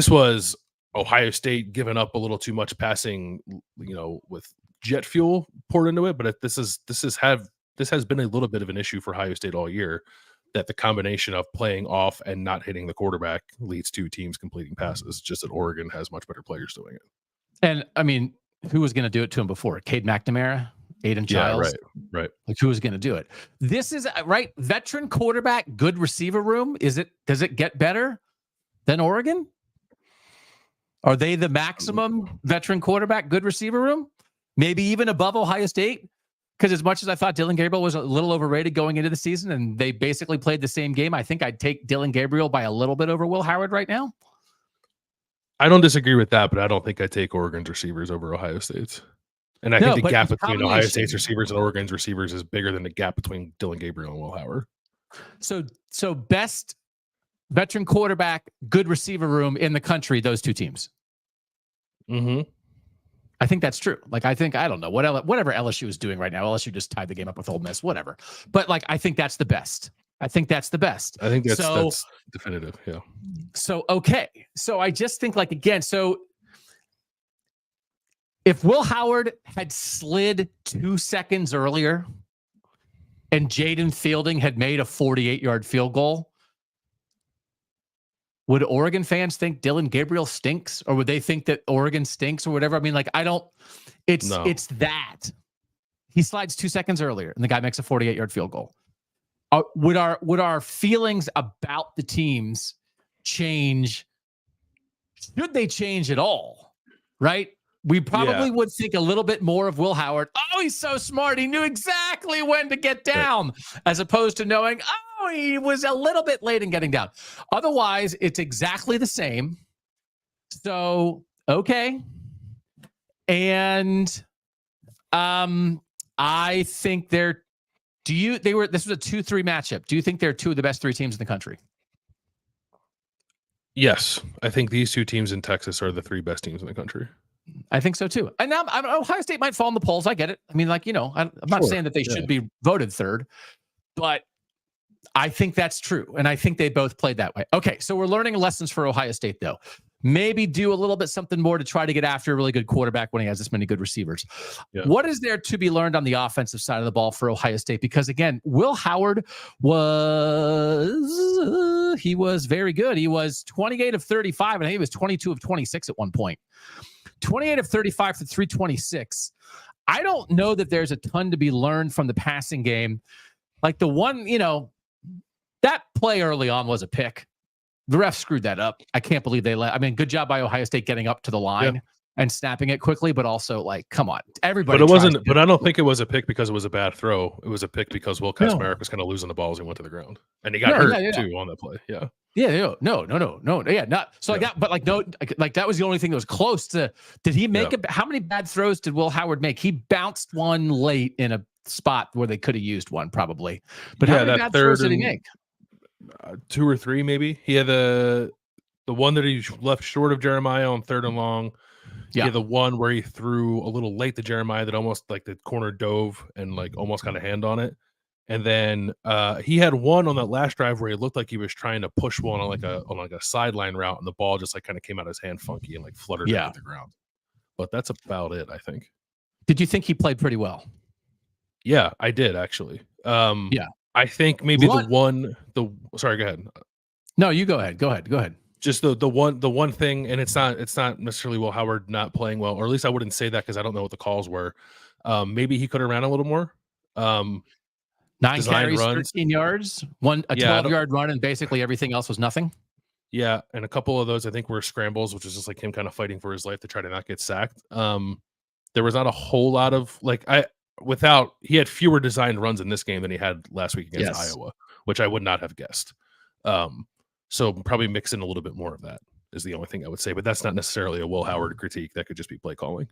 was Ohio State giving up a little too much passing, with jet fuel poured into it. But this has been a little bit of an issue for Ohio State all year. that the combination of playing off and not hitting the quarterback leads to teams completing passes. Just that Oregon has much better players doing it. And I mean, who was going to do it to him before? Cade McNamara, Aiden Childs. Right. Like, who was going to do it? This is right. Veteran quarterback, good receiver room. Does it get better than Oregon? Are they the maximum veteran quarterback, good receiver room? Maybe even above Ohio State? Because as much as I thought Dylan Gabriel was a little overrated going into the season, and they basically played the same game, I think I'd take Dylan Gabriel by a little bit over Will Howard right now. I don't disagree with that, but I don't think I'd take Oregon's receivers over Ohio State's. And I think the gap between Ohio State's receivers and Oregon's receivers is bigger than the gap between Dylan Gabriel and Will Howard. So best veteran quarterback, good receiver room in the country, those two teams. Mm-hmm. I think that's true. Like, I don't know whatever LSU is doing right now. LSU just tied the game up with Ole Miss, whatever. But like, I think that's the best. I think that's definitive. Yeah. So, okay. So I just think, like, again, so if Will Howard had slid 2 seconds earlier and Jaden Fielding had made a 48-yard field goal, would Oregon fans think Dylan Gabriel stinks, or would they think that Oregon stinks or whatever? I mean, like, it's that he slides 2 seconds earlier and the guy makes a 48-yard field goal. Would our feelings about the teams change? Should they change at all? Right? We probably would think a little bit more of Will Howard. Oh, he's so smart. He knew exactly when to get down, as opposed to knowing, he was a little bit late in getting down. Otherwise, it's exactly the same. So, okay. And I think this was a 2-3 matchup. Do you think they're two of the best three teams in the country? Yes. I think these two teams in Texas are the three best teams in the country. I think so too. And now Ohio State might fall in the polls. I get it. I mean, like, I'm not saying that they should be voted third, but I think that's true. And I think they both played that way. Okay. So we're learning lessons for Ohio State, though. Maybe do a little bit something more to try to get after a really good quarterback when he has this many good receivers. Yeah. What is there to be learned on the offensive side of the ball for Ohio State? Because again, Will Howard was very good. He was 28 of 35, and I think he was 22 of 26 at one point. 28 of 35 for 326. I don't know that there's a ton to be learned from the passing game. Like the one, that play early on was a pick. The ref screwed that up. I can't believe they let. I mean, good job by Ohio State getting up to the line and snapping it quickly, but also, like, come on, everybody. But it wasn't. But I don't think it was a pick because it was a bad throw. It was a pick because Will Kacmarek was kind of losing the ball as he went to the ground, and he got hurt too on that play. Yeah. Yeah. No. Yeah. Not so like that. But like no. Like that was the only thing that was close to. Did he make how many bad throws did Will Howard make? He bounced one late in a spot where they could have used one probably. But how many bad throws did he make? 2 or 3 maybe. He had the one that he left short of Jeremiah on 3rd and long. He had the one where he threw a little late to Jeremiah that almost like the corner dove and like almost got a hand on it. And then he had one on that last drive where he looked like he was trying to push one on like a sideline route, and the ball just like kind of came out of his hand funky and like fluttered into the ground. But that's about it, I think. Did you think he played pretty well? Yeah, I did actually. I think maybe sorry, go ahead. No, you go ahead. Go ahead. Just the one thing, and it's not necessarily Will Howard not playing well, or at least I wouldn't say that because I don't know what the calls were. Maybe he could have ran a little more. 9 carries, 13 yards, a 12-yard run, and basically everything else was nothing. Yeah, and a couple of those I think were scrambles, which is just like him kind of fighting for his life to try to not get sacked. There was not a whole lot of he had fewer designed runs in this game than he had last week against Iowa, which I would not have guessed. So probably mix in a little bit more of that is the only thing I would say, but that's not necessarily a Will Howard critique. That could just be play calling.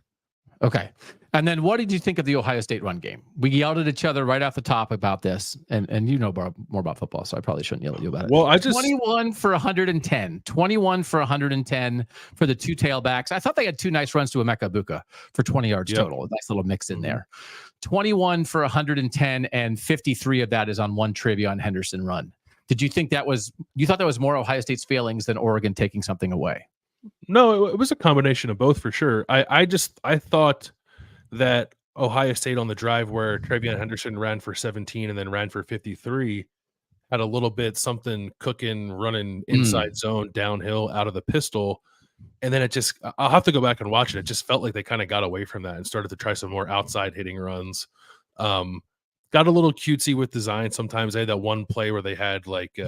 Okay. And then what did you think of the Ohio State run game? We yelled at each other right off the top about this, and you know more about football, so I probably shouldn't yell at you about it. Well, I just 21 for 110 for the two tailbacks. I thought they had 2 nice runs to Emeka Egbuka for 20 yards total. A nice little mix in there. 21 for 110, and 53 of that is on one TreVeyon Henderson run. Did you think you thought that was more Ohio State's failings than Oregon taking something away? No, it was a combination of both for sure. I thought that Ohio State on the drive where TreVeyon Henderson ran for 17 and then ran for 53 had a little bit something cooking, running inside zone downhill out of the pistol. And then I'll have to go back and watch it. It just felt like they kind of got away from that and started to try some more outside hitting runs. Got a little cutesy with design. Sometimes they had that one play where they had like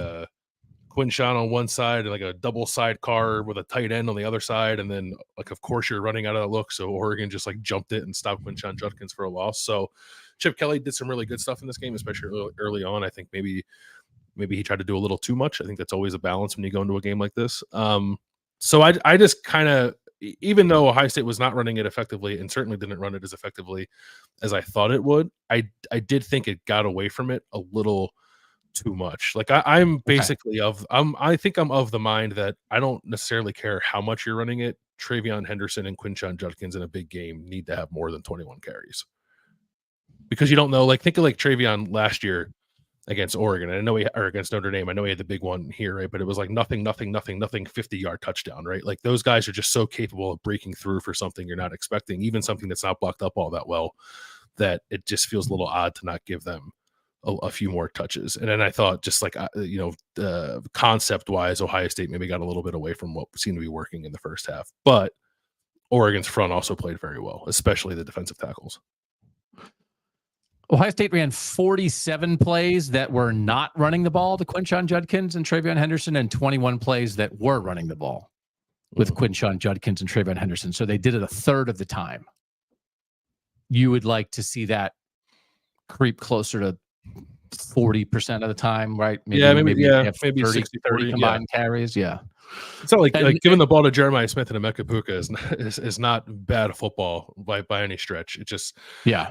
Quinshawn on one side and like a double sidecar with a tight end on the other side. And then like, of course you're running out of the look. So Oregon just like jumped it and stopped Quinshawn Judkins for a loss. So Chip Kelly did some really good stuff in this game, especially early on. I think maybe he tried to do a little too much. I think that's always a balance when you go into a game like this. So I just kind of, even though Ohio State was not running it effectively and certainly didn't run it as effectively as I thought it would, I did think it got away from it a little too much. Like I'm basically I think I'm of the mind that I don't necessarily care how much you're running it. Travion Henderson and Quinshawn Judkins in a big game need to have more than 21 carries. Because you don't know, like think of like Travion last year against Oregon. And I know or against Notre Dame. I know he had the big one here, right? But it was like nothing, 50-yard touchdown, right? Like those guys are just so capable of breaking through for something you're not expecting, even something that's not blocked up all that well, that it just feels a little odd to not give them a few more touches. And then I thought just like, concept wise, Ohio State maybe got a little bit away from what seemed to be working in the first half, but Oregon's front also played very well, especially the defensive tackles. Ohio State ran 47 plays that were not running the ball to Quinshawn Judkins and Travion Henderson, and 21 plays that were running the ball with Quinshawn Judkins and Travion Henderson. So they did it a third of the time. You would like to see that creep closer to 40% of the time, right? Maybe 30 combined carries. Yeah. It's not like giving the ball to Jeremiah Smith and Emeka Puka is not bad football by any stretch. It just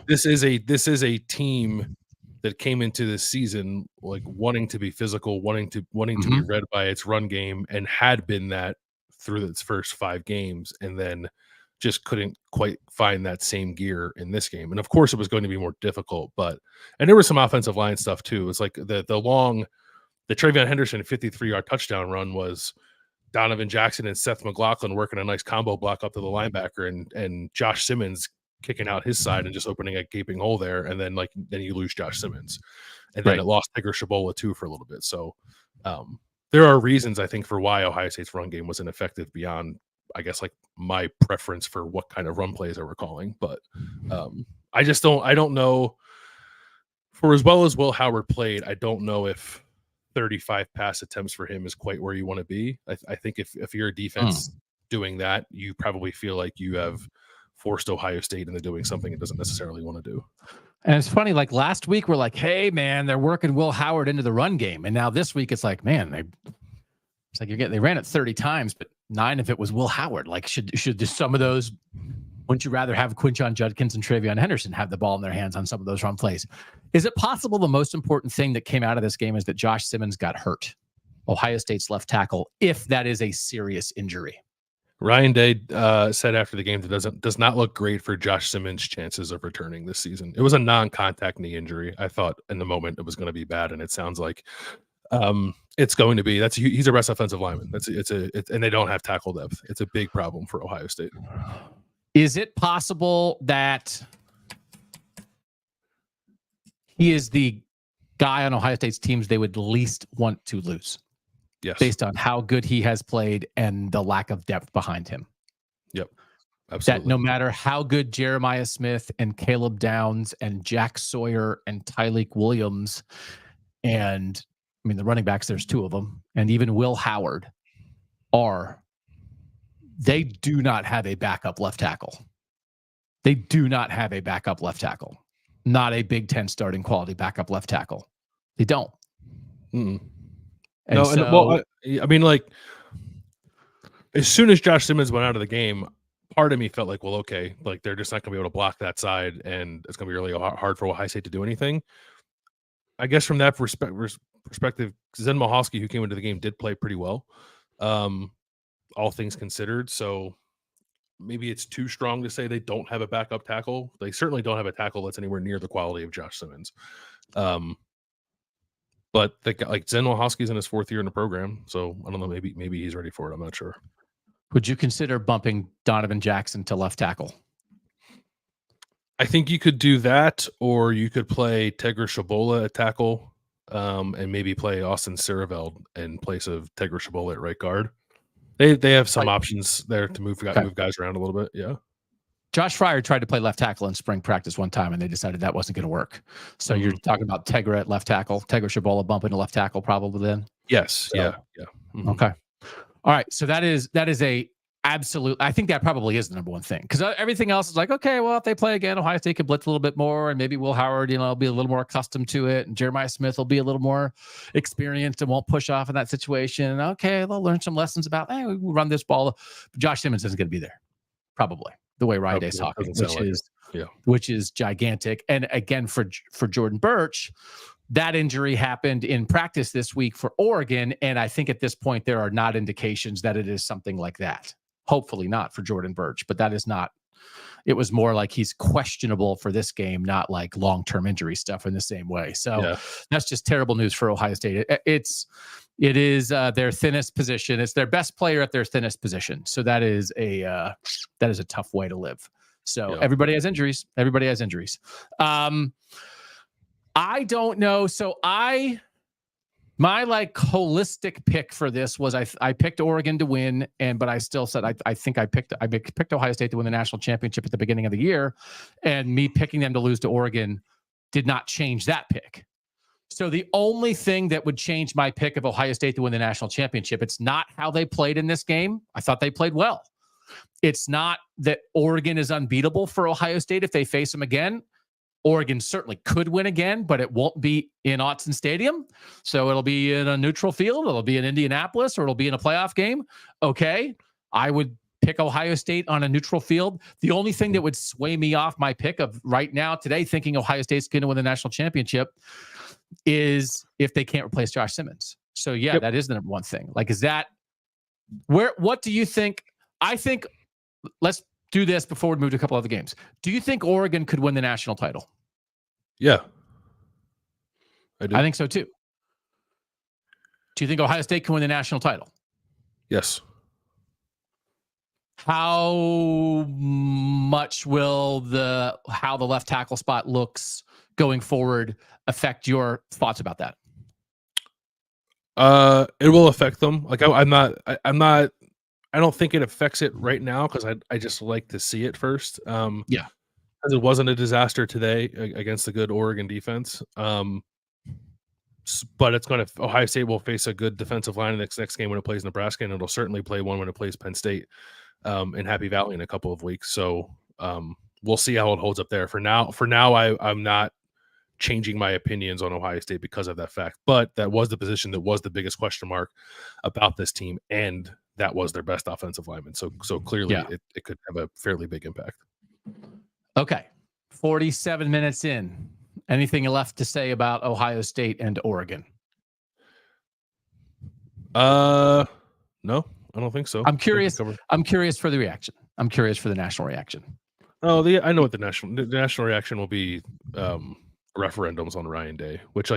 this is a team that came into this season like wanting to be physical, wanting to be read by its run game, and had been that through its first 5 games, and then just couldn't quite find that same gear in this game. And of course, it was going to be more difficult, and there was some offensive line stuff too. It's like the Travion Henderson 53-yard touchdown run was Donovan Jackson and Seth McLaughlin working a nice combo block up to the linebacker, and Josh Simmons kicking out his side and just opening a gaping hole there. And then you lose Josh Simmons, and then it lost Tigger Shabola too for a little bit. So there are reasons I think for why Ohio State's run game was ineffective beyond, I guess, like my preference for what kind of run plays I were calling. But I don't know, for as well as Will Howard played, I don't know if 35 pass attempts for him is quite where you want to be. I think if you're a defense doing that, you probably feel like you have forced Ohio State into doing something it doesn't necessarily want to do. And it's funny, like last week we're like, hey man, they're working Will Howard into the run game. And now this week it's like, man, they ran it 30 times, but 9 of it was Will Howard. Like should just some of those, wouldn't you rather have Quinshawn Judkins and Travion Henderson have the ball in their hands on some of those run plays? Is it possible the most important thing that came out of this game is that Josh Simmons got hurt, Ohio State's left tackle, if that is a serious injury? Ryan Day said after the game that does not look great for Josh Simmons' chances of returning this season. It was a non-contact knee injury. I thought in the moment it was going to be bad, and it sounds like it's going to be. He's a rest offensive lineman. And they don't have tackle depth. It's a big problem for Ohio State. Is it possible that he is the guy on Ohio State's teams they would least want to lose? Yes. Based on how good he has played and the lack of depth behind him. Yep. Absolutely. That no matter how good Jeremiah Smith and Caleb Downs and Jack Sawyer and Tyleik Williams, and I mean the running backs, there's 2 of them, and even Will Howard they do not have a backup left tackle. They do not have a backup left tackle. Not a Big Ten starting quality backup left tackle. They don't. I mean, like, as soon as Josh Simmons went out of the game, part of me felt like, well, okay, like they're just not going to be able to block that side, and it's going to be really hard for Ohio State to do anything. I guess from that perspective, Zen Mahalski, who came into the game, did play pretty well, all things considered. So maybe it's too strong to say they don't have a backup tackle. They certainly don't have a tackle that's anywhere near the quality of Josh Simmons. But like Zen Mahalski's in his 4th year in the program, so I don't know. Maybe he's ready for it. I'm not sure. Would you consider bumping Donovan Jackson to left tackle? I think you could do that, or you could play Tigger Shabola at tackle. and maybe play Austin Sierreveld in place of Tegra Chabot at right guard. They have some options there to move guys around a little bit. Yeah. Josh Fryer tried to play left tackle in spring practice one time, and they decided that wasn't going to work. So you're talking about Tegra at left tackle, Tegra Chabot bumping to left tackle probably then? Yes. So, yeah. Mm-hmm. Okay. All right. So that is a absolute, I think that probably is the number one thing, because everything else is like, okay, well, if they play again, Ohio State can blitz a little bit more, and maybe Will Howard, will be a little more accustomed to it, and Jeremiah Smith will be a little more experienced and won't push off in that situation. Okay, they'll learn some lessons about, we run this ball. But Josh Simmons isn't going to be there, probably, the way Ryan Day's talking, which is gigantic. And again, for Jordan Birch, that injury happened in practice this week for Oregon, and I think at this point there are not indications that it is something like that. Hopefully not for Jordan Birch, but that is not. It was more like he's questionable for this game, not like long-term injury stuff in the same way. So that's just terrible news for Ohio State. It is their thinnest position. It's their best player at their thinnest position. So that is a tough way to live. So everybody has injuries. Everybody has injuries. I don't know. So my holistic pick for this was I picked Oregon to win, but I still said I think I picked Ohio State to win the national championship at the beginning of the year, and me picking them to lose to Oregon did not change that pick. So the only thing that would change my pick of Ohio State to win the national championship, it's not how they played in this game. I thought they played well. It's not that Oregon is unbeatable for Ohio State if they face them again. Oregon certainly could win again, but it won't be in Autzen Stadium. So it'll be in a neutral field. It'll be in Indianapolis, or it'll be in a playoff game. Okay. I would pick Ohio State on a neutral field. The only thing that would sway me off my pick of right now today, thinking Ohio State's going to win the national championship, is if they can't replace Josh Simmons. So that is the number one thing. Is that what do you think? I think let's do this before we move to a couple other games. Do you think Oregon could win the national title? Yeah. I do. I think so too. Do you think Ohio State can win the national title? Yes. How much will how the left tackle spot looks going forward affect your thoughts about that? It will affect them. I don't think it affects it right now, because I just like to see it first. Because it wasn't a disaster today against the good Oregon defense. But Ohio State will face a good defensive line in the next game when it plays Nebraska, and it'll certainly play one when it plays Penn State in Happy Valley in a couple of weeks. So we'll see how it holds up there. For now, I'm not changing my opinions on Ohio State because of that fact. But that was the position that was the biggest question mark about this team, and that was their best offensive lineman. So clearly it could have a fairly big impact. Okay. 47 minutes in. Anything left to say about Ohio State and Oregon? No, I don't think so. I'm curious for the reaction. I'm curious for the national reaction. Oh, I know what the national reaction will be. Referendums on Ryan Day, which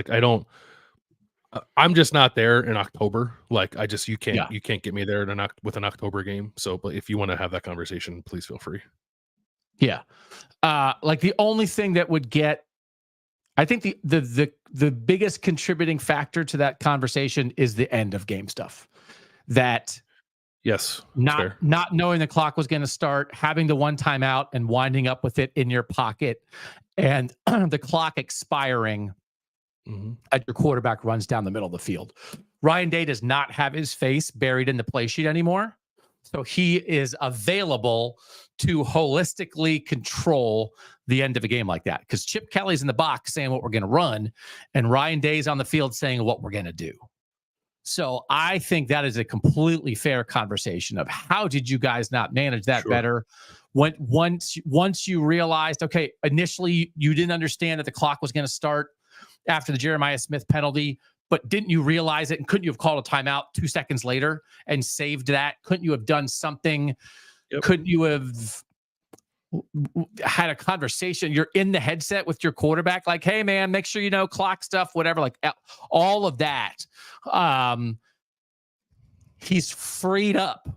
I'm just not there in October. You can't get me there with an October game. So, but if you want to have that conversation, please feel free. Yeah. The only thing that would get, I think the biggest contributing factor to that conversation is the end of game stuff. That not knowing the clock was going to start, having the one timeout and winding up with it in your pocket, and the clock expiring as your quarterback runs down the middle of the field. Ryan Day does not have his face buried in the play sheet anymore. So he is available to holistically control the end of a game like that. Because Chip Kelly's in the box saying what we're going to run, and Ryan Day's on the field saying what we're going to do. So I think that is a completely fair conversation of how did you guys not manage that better? Once you realized, okay, initially you didn't understand that the clock was going to start after the Jeremiah Smith penalty, but didn't you realize it? And couldn't you have called a timeout 2 seconds later and saved that? Couldn't you have done something? Yep. Couldn't you have had a conversation? You're in the headset with your quarterback, hey man, make sure clock stuff, whatever, all of that. He's freed up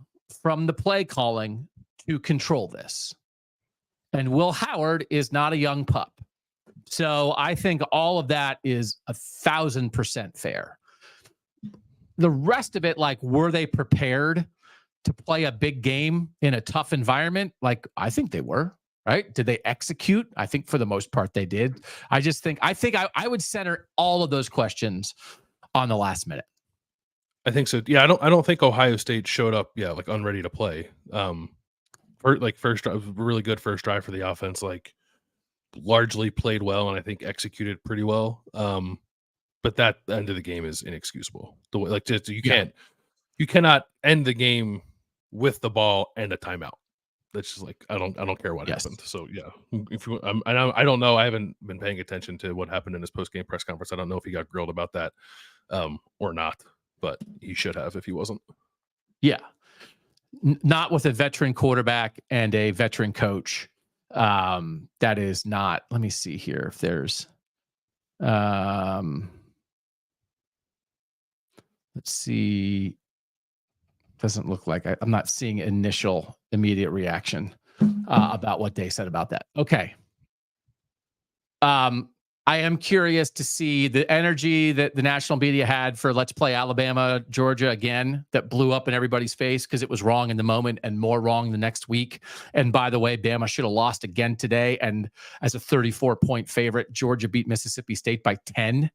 from the play calling to control this. And Will Howard is not a young pup. So I think all of that is 1,000% fair. The rest of it, like, were they prepared to play a big game in a tough environment? Like, I think they were, right? Did they execute? I think for the most part they did. I would center all of those questions on the last minute. I think so. Yeah, I don't think Ohio State showed up, like unready to play. First drive, really good first drive for the offense, like largely played well and I think executed pretty well. But that end of the game is inexcusable. The way, you cannot end the game with the ball and a timeout. That's just like I don't care what happened. So yeah, if you, I don't know. I haven't been paying attention to what happened in his post game press conference. I don't know if he got grilled about that or not, but he should have if he wasn't. Yeah, not with a veteran quarterback and a veteran coach. That is not. Let me see here if there's. Let's see. Doesn't look like I'm not seeing initial immediate reaction about what they said about that. Okay. I am curious to see the energy that the national media had for let's play Alabama, Georgia again, that blew up in everybody's face because it was wrong in the moment and more wrong the next week. And by the way, Bama should have lost again today. And as a 34-point favorite, Georgia beat Mississippi State by 10.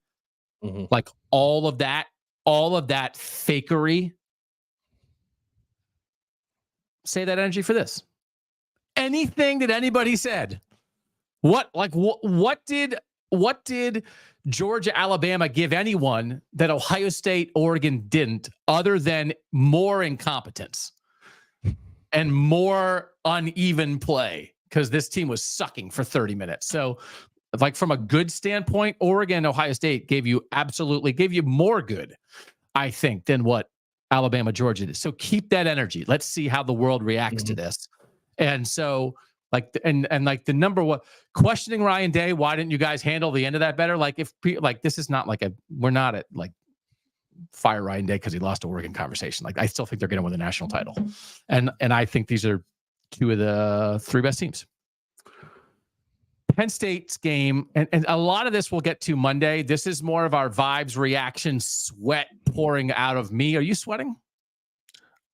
Mm-hmm. Like all of that fakery. Say that energy for this. Anything that anybody said. What did Georgia, Alabama give anyone that Ohio State, Oregon didn't, other than more incompetence and more uneven play? Because this team was sucking for 30 minutes. So, like, from a good standpoint, Oregon, Ohio State gave you more good, I think, than what Alabama, Georgia did. So keep that energy. Let's see how the world reacts to this. And so, like, and like the number one questioning Ryan Day, why didn't you guys handle the end of that better? Like, this is not like we're not at like fire Ryan Day because he lost to Oregon conversation. Like, I still think they're going to win the national title. And I think these are two of the three best teams. Penn State's game, and a lot of this we'll get to Monday. This is more of our vibes, reaction, sweat pouring out of me. Are you sweating?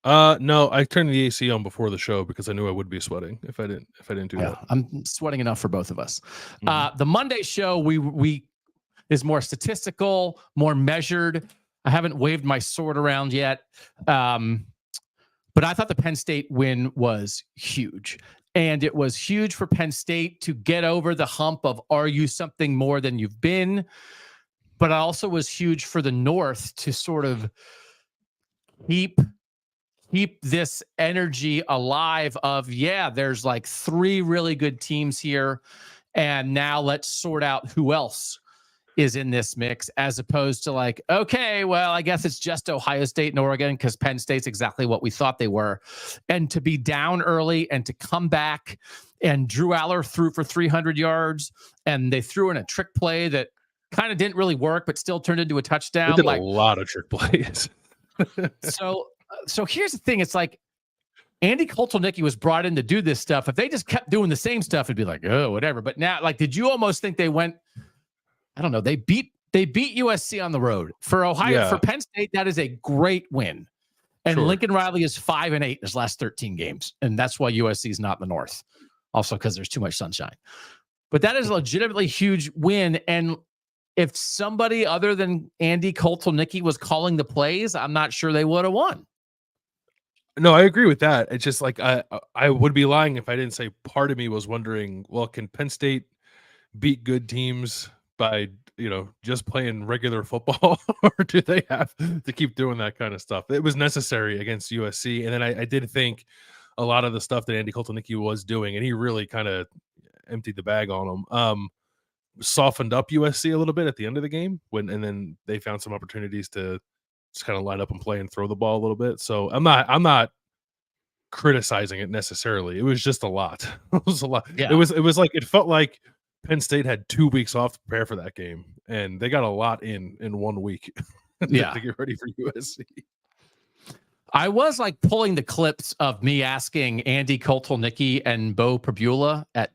No, I turned the AC on before the show because I knew I would be sweating if I didn't do that. I'm sweating enough for both of us. The Monday show we is more statistical, more measured. I haven't waved my sword around yet. But I thought the Penn State win was huge. And it was huge for Penn State to get over the hump of, are you something more than you've been? But it also was huge for the North to sort of keep this energy alive of, there's like three really good teams here. And now let's sort out who else is in this mix, as opposed to like, okay, well, I guess it's just Ohio State and Oregon because Penn State's exactly what we thought they were. And to be down early and to come back, and Drew Aller threw for 300 yards and they threw in a trick play that kind of didn't really work, but still turned into a touchdown. They did a lot of trick plays. So here's the thing. It's like Andy Kotelnicki was brought in to do this stuff. If they just kept doing the same stuff, it'd be like, oh, whatever. But now, like, did you almost think they went, I don't know. They beat USC on the road. For Ohio, for Penn State, that is a great win. And sure. Lincoln Riley is 5-8 in his last 13 games. And that's why USC is not in the North. Also because there's too much sunshine. But that is a legitimately huge win. And if somebody other than Andy Kotelnicki was calling the plays, I'm not sure they would have won. No, I agree with that. It's just like I would be lying if I didn't say part of me was wondering, well, can Penn State beat good teams by, just playing regular football, or do they have to keep doing that kind of stuff? It was necessary against USC. And then I did think a lot of the stuff that Andy Kotelnicki was doing, and he really kind of emptied the bag on them, softened up USC a little bit at the end of the game and then they found some opportunities to just kind of line up and play and throw the ball a little bit. So I'm not criticizing it necessarily. It was just a lot. It was a lot. Yeah. It was like, it felt like Penn State had 2 weeks off to prepare for that game, and they got a lot in 1 week to get ready for USC. I was like pulling the clips of me asking Andy Kotelnicki and Bo Prabula at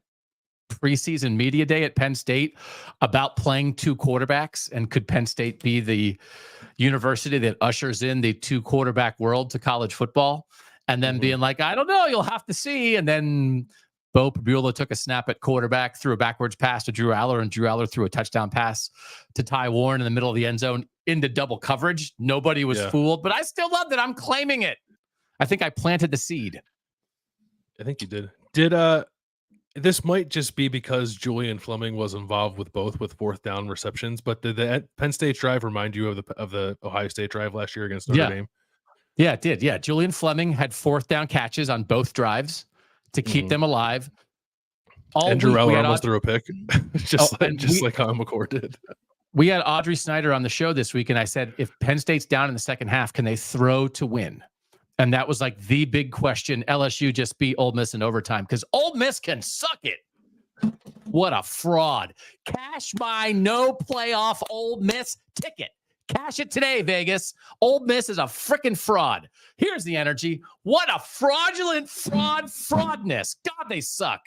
preseason media day at Penn State about playing two quarterbacks, and could Penn State be the university that ushers in the two quarterback world to college football? And then being like, I don't know, you'll have to see. And then Bo Pabula took a snap at quarterback, threw a backwards pass to Drew Aller, and Drew Aller threw a touchdown pass to Ty Warren in the middle of the end zone into double coverage. Nobody was fooled, but I still love that. I'm claiming it. I think I planted the seed. I think you did. This might just be because Julian Fleming was involved with both with fourth down receptions, but did the Penn State drive remind you of the Ohio State drive last year against Notre Dame? Yeah, it did. Yeah, Julian Fleming had fourth down catches on both drives to keep them alive. And Drew Eller almost threw a pick, just like Kyle McCord did. We had Audrey Snyder on the show this week, and I said, if Penn State's down in the second half, can they throw to win? And that was like the big question. LSU just beat Ole Miss in overtime because Ole Miss can suck it. What a fraud. Cash my no playoff Ole Miss ticket. Cash it today, Vegas. Ole Miss is a freaking fraud. Here's the energy. What a fraudulent fraudness. God, they suck.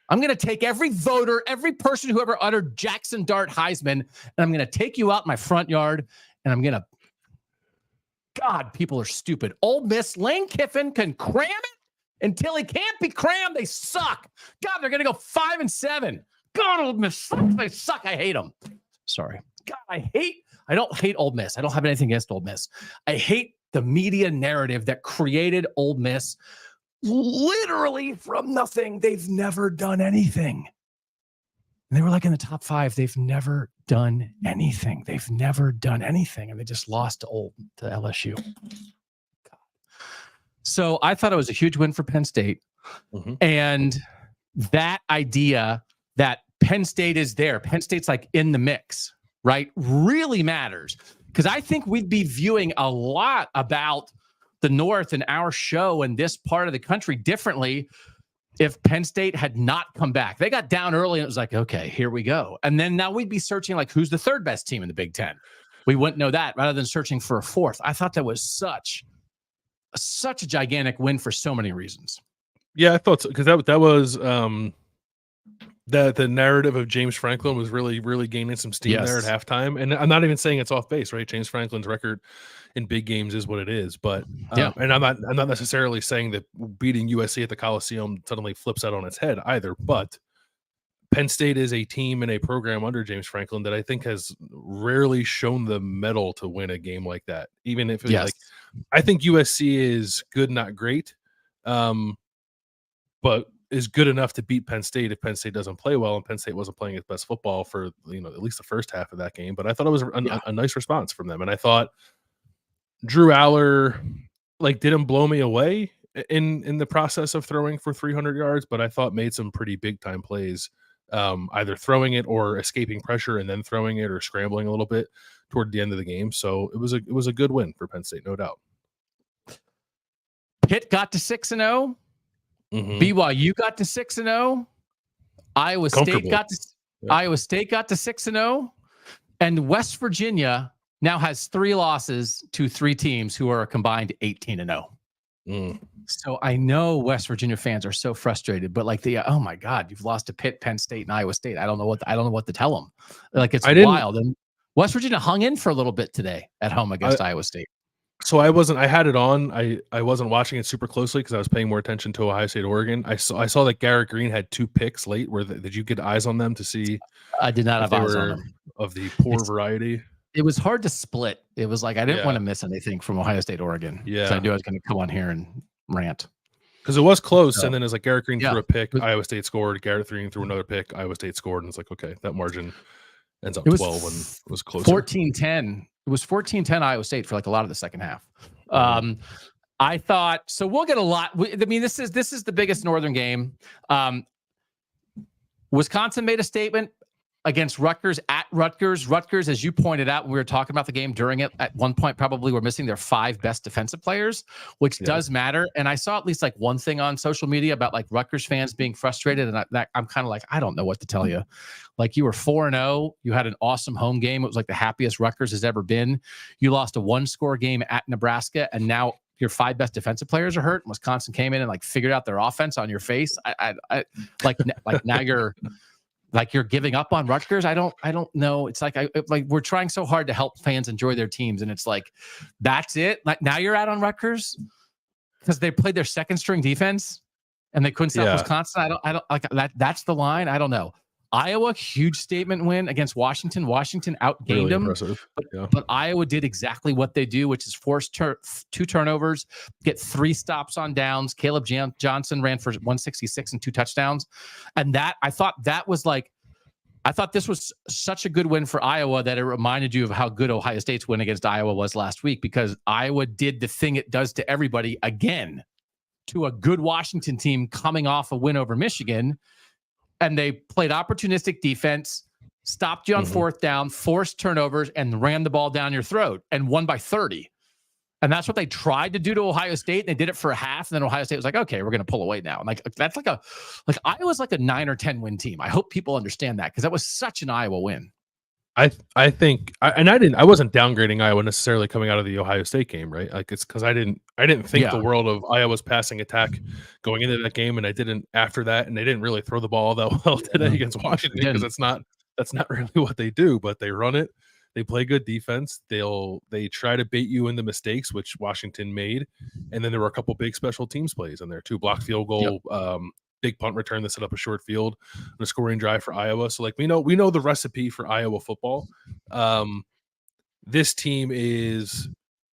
I'm going to take every voter, every person who ever uttered Jackson Dart Heisman, and I'm going to take you out in my front yard, and I'm going to... God, people are stupid. Ole Miss, Lane Kiffin can cram it until he can't be crammed. They suck. God, they're going to go 5-7. God, Ole Miss sucks. They suck. I hate them. Sorry. God, I don't hate Ole Miss. I don't have anything against Ole Miss. I hate the media narrative that created Ole Miss literally from nothing. They've never done anything. And they were like in the top 5. They've never done anything. They've never done anything. And they just lost to LSU. God. So I thought it was a huge win for Penn State. And that idea that Penn State is there, Penn State's like in the mix, right, really matters. Because I think we'd be viewing a lot about the North and our show and this part of the country differently if Penn State had not come back. They got down early and it was like, okay, here we go. And then now we'd be searching like, who's the third best team in the Big Ten? We wouldn't know that rather than searching for a fourth. I thought that was such a gigantic win for so many reasons. Yeah, I thought so, because that was the narrative of James Franklin was really gaining some steam there at halftime. And I'm not even saying it's off base, right? James Franklin's record in big games is what it is, but and I'm not necessarily saying that beating USC at the Coliseum suddenly flips that on its head either, but Penn State is a team and a program under James Franklin that I think has rarely shown the mettle to win a game like that. Even if like, I think USC is good, not great, but is good enough to beat Penn State if Penn State doesn't play well, and Penn State wasn't playing its best football for at least the first half of that game. But I thought it was a nice response from them, and I thought Drew Aller didn't blow me away in the process of throwing for 300 yards, but I thought made some pretty big time plays, either throwing it or escaping pressure and then throwing it or scrambling a little bit toward the end of the game. So it was a good win for Penn State, no doubt. Pitt got to 6-0. BYU got to 6-0. Iowa State got to 6-0, and West Virginia now has 3 losses to 3 teams who are a combined 18-0. So I know West Virginia fans are so frustrated, but oh my God, you've lost to Pitt, Penn State, and Iowa State. I don't know what to tell them. It's wild. And West Virginia hung in for a little bit today at home against Iowa State. So I had it on. I wasn't watching it super closely because I was paying more attention to Ohio State, Oregon. I saw that Garrett Green had 2 picks late. Did you get eyes on them to see? I did not have eyes on them. Of the poor variety. It was hard to split. It was like I didn't want to miss anything from Ohio State, Oregon. Yeah, I knew I was going to come on here and rant because it was close. And then it's like Garrett Green threw a pick, Iowa State scored. Garrett Green threw another pick, Iowa State scored, and it's like, okay, that margin ends up 12 and it was closer. 14-10. It was 14-10 Iowa State for a lot of the second half. I thought so. We'll get a lot. I mean, this is the biggest Northern game. Wisconsin made a statement against Rutgers at Rutgers. Rutgers, as you pointed out when we were talking about the game during it, at one point probably were missing their 5 best defensive players, which does matter. And I saw at least one thing on social media about Rutgers fans being frustrated, and I'm kind of I don't know what to tell you. You were 4-0, you had an awesome home game. It was the happiest Rutgers has ever been. You lost a 1-score game at Nebraska, and now your 5 best defensive players are hurt. Wisconsin came in and like figured out their offense on your face. I like now you're giving up on Rutgers. I don't know. It's like we're trying so hard to help fans enjoy their teams, and it's like that's it. Like now you're out on Rutgers because they played their second string defense and they couldn't stop Wisconsin. I don't like that. That's the line. I don't know. Iowa, huge statement win against Washington. Washington outgained really them. Impressive. But Iowa did exactly what they do, which is force 2 turnovers, get 3 stops on downs. Caleb Johnson ran for 166 and 2 touchdowns. And I thought this was such a good win for Iowa that it reminded you of how good Ohio State's win against Iowa was last week, because Iowa did the thing it does to everybody again, to a good Washington team coming off a win over Michigan. And they played opportunistic defense, stopped you on 4th down, forced turnovers, and ran the ball down your throat and won by 30. And that's what they tried to do to Ohio State. And they did it for a half. And then Ohio State was like, okay, we're going to pull away now. And like, that's like Iowa's like a 9 or 10 win team. I hope people understand that, because that was such an Iowa win. I think I wasn't downgrading Iowa necessarily coming out of the Ohio State game, right? Like it's because I didn't think the world of Iowa's passing attack going into that game, and I didn't after that, and they didn't really throw the ball that well today against Washington, because that's not really what they do. But they run it, they play good defense, they try to bait you into mistakes, which Washington made, and then there were a couple big special teams plays in there, 2 blocked field goal, big punt return that set up a short field and a scoring drive for Iowa. So like we know the recipe for Iowa football. This team is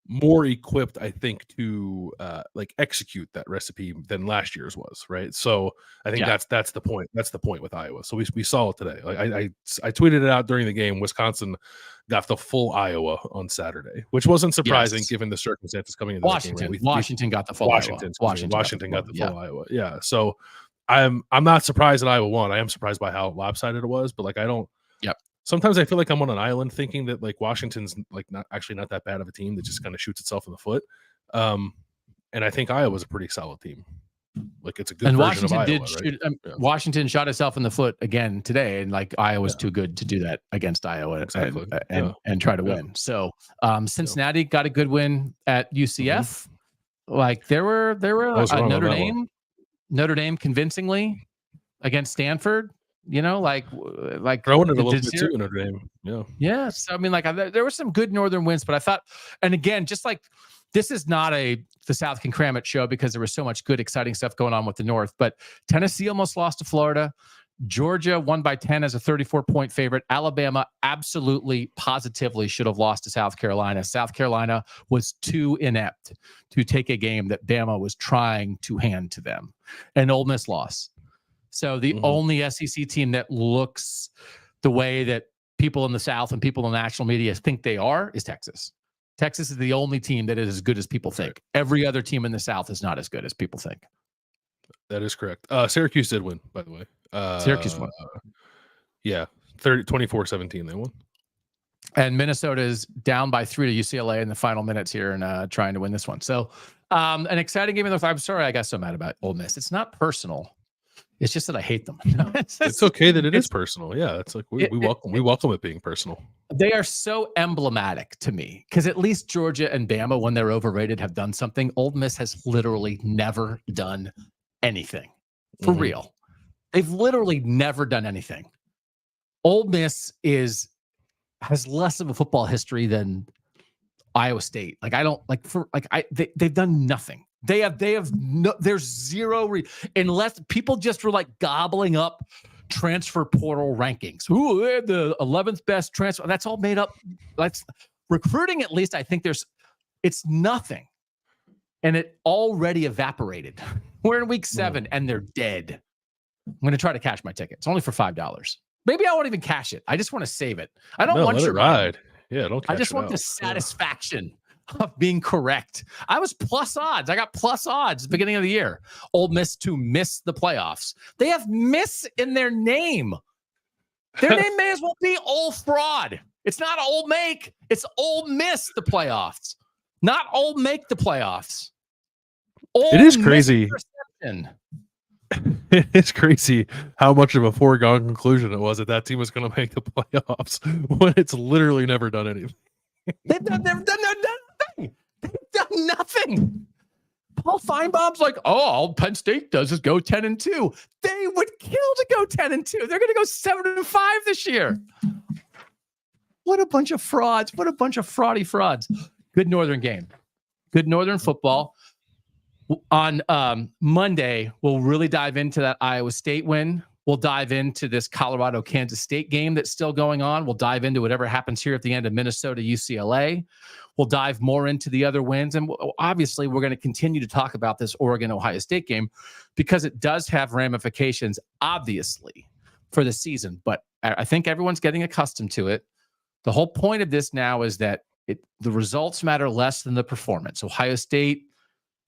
more equipped, I think, to like execute that recipe than last year's was, right? So I think that's the point. That's the point with Iowa. So we saw it today. Like I tweeted it out during the game. Wisconsin got the full Iowa on Saturday, which wasn't surprising given the circumstances coming into Washington. That game. Washington got the full Washington got the full full Iowa. Yeah. So I'm not surprised that Iowa won. I am surprised by how lopsided it was, but like I don't. Yep. Sometimes I feel like I'm on an island thinking that like Washington's like not that bad of a team that just kind of shoots itself in the foot. And I think Iowa's a pretty solid team. Like it's a good version of Iowa, right? Washington shot itself in the foot again today, and like Iowa's too good to do that against Iowa and try to win. So Cincinnati got a good win at UCF. Like there were Notre Dame convincingly against Stanford. You know, like throwing it a little bit too in Notre Dame. Yeah. So I mean, like there were some good Northern wins, but I thought, and again, just like this is not the South can cram it show, because there was so much good, exciting stuff going on with the North. But Tennessee almost lost to Florida. Georgia won by 10 as a 34-point favorite. Alabama absolutely, positively should have lost to South Carolina. South Carolina was too inept to take a game that Bama was trying to hand to them. And Ole Miss lost. So the only SEC team that looks the way that people in the South and people in the national media think they are is Texas. Texas is the only team that is as good as people think. Every other team in the South is not as good as people think. That is correct. Syracuse did win, by the way. Syracuse won. 24-17 they won. And Minnesota is down by 3 to UCLA in the final minutes here and trying to win this one. So an exciting game in the North. I'm sorry I got so mad about Ole Miss. It's not personal. It's just that I hate them. It's okay that it is personal. Yeah, it's like we welcome it being personal. They are so emblematic to me, because at least Georgia and Bama, when they're overrated, have done something. Ole Miss has literally never done anything for real. They've literally never done anything. Ole Miss has less of a football history than Iowa State. Like they've done nothing. There's zero unless people just were like gobbling up transfer portal rankings. Ooh, they had the 11th best transfer. That's all made up. That's recruiting. At least I think it's nothing, and it already evaporated. We're in week 7 and they're dead. I'm going to try to cash my ticket. It's only for $5. Maybe I won't even cash it. I just want to save it. I don't want let your it ride. Yeah, don't. I just want the satisfaction of being correct. I was plus odds. I got plus odds at the beginning of the year. Ole Miss to miss the playoffs. They have miss in their name. Their name may as well be Ole Fraud. It's not Ole Make. It's Ole Miss the playoffs, not Ole Make the playoffs. It is crazy. It's crazy how much of a foregone conclusion it was that team was going to make the playoffs when it's literally never done anything. They've done nothing. They've done nothing. Paul Feinbaum's like, oh, all Penn State does is go 10-2. They would kill to go 10-2. They're going to go 7-5 this year. What a bunch of frauds. What a bunch of frauds. Good Northern game. Good Northern football. On Monday, we'll really dive into that Iowa State win. We'll dive into this Colorado-Kansas State game that's still going on. We'll dive into whatever happens here at the end of Minnesota-UCLA. We'll dive more into the other wins. And obviously, we're going to continue to talk about this Oregon-Ohio State game because it does have ramifications, obviously, for the season. But I think everyone's getting accustomed to it. The whole point of this now is that the results matter less than the performance. Ohio State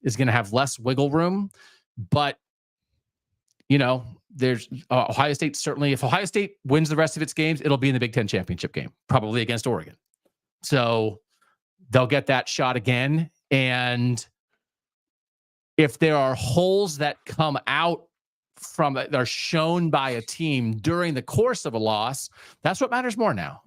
is going to have less wiggle room, but there's Ohio State. Certainly, if Ohio State wins the rest of its games, it'll be in the Big Ten championship game, probably against Oregon. So they'll get that shot again. And if there are holes that come out that are shown by a team during the course of a loss, that's what matters more now.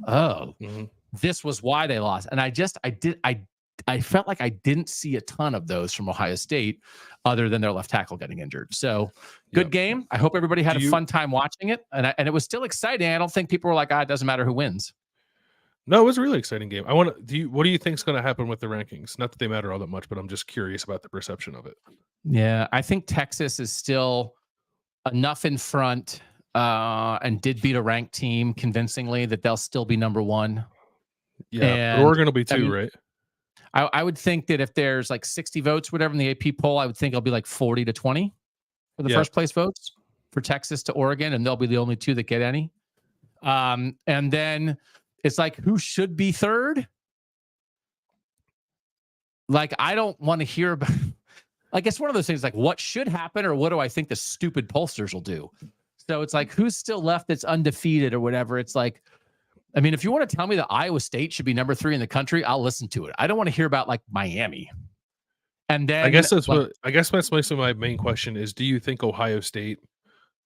This was why they lost. And I felt like I didn't see a ton of those from Ohio State other than their left tackle getting injured. So good game. I hope everybody had a fun time watching it. And it was still exciting. I don't think people were like, it doesn't matter who wins. No, it was a really exciting game. What do you think is going to happen with the rankings? Not that they matter all that much, but I'm just curious about the perception of it. Yeah, I think Texas is still enough in front and did beat a ranked team convincingly that they'll still be number one. Yeah, but Oregon will be two, right? I would think that if there's like 60 votes, whatever in the AP poll, I would think it'll be like 40-20 for the first place votes for Texas to Oregon, and they'll be the only two that get any. And then it's like, who should be third? Like, I don't want to hear about. Like, it's one of those things like, what should happen, or what do I think the stupid pollsters will do? So it's like, who's still left that's undefeated or whatever? It's like, I mean, if you want to tell me that Iowa State should be number 3 in the country, I'll listen to it. I don't want to hear about like Miami. And then I guess that's basically my main question is, do you think Ohio State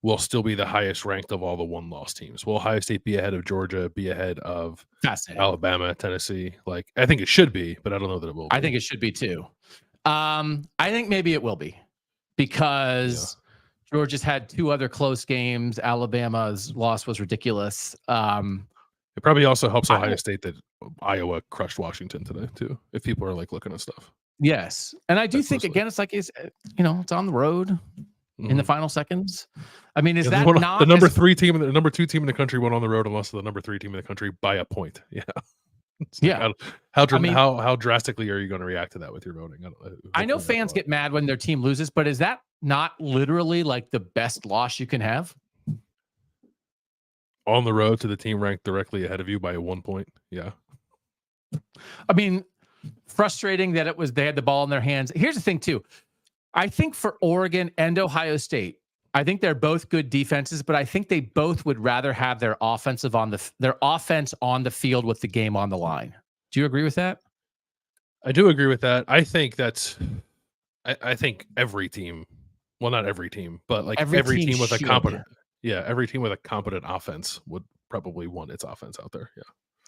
will still be the highest ranked of all the one-loss teams? Will Ohio State be ahead of Georgia, be ahead of Alabama, Tennessee? Like, I think it should be, but I don't know that it will be. I think it should be too. I think maybe it will be because Georgia's had 2 other close games. Alabama's loss was ridiculous. It probably also helps Ohio State that Iowa crushed Washington today too, if people are like looking at stuff. Yes. And I do think, again, it's like, it's on the road in the final seconds. I mean, is that not the number 3 team, the number 2 team in the country went on the road and lost to the number 3 team in the country by a point? Yeah. How drastically are you going to react to that with your voting? I know fans get mad when their team loses, but is that not literally like the best loss you can have? On the road to the team ranked directly ahead of you by 1 point. Yeah. I mean, frustrating that they had the ball in their hands. Here's the thing too. I think for Oregon and Ohio State, I think they're both good defenses, but I think they both would rather have their offense on the field with the game on the line. Do you agree with that? I do agree with that. I think I think every team, well, not every team, but like every team with a competent. Yeah, every team with a competent offense would probably want its offense out there. Yeah,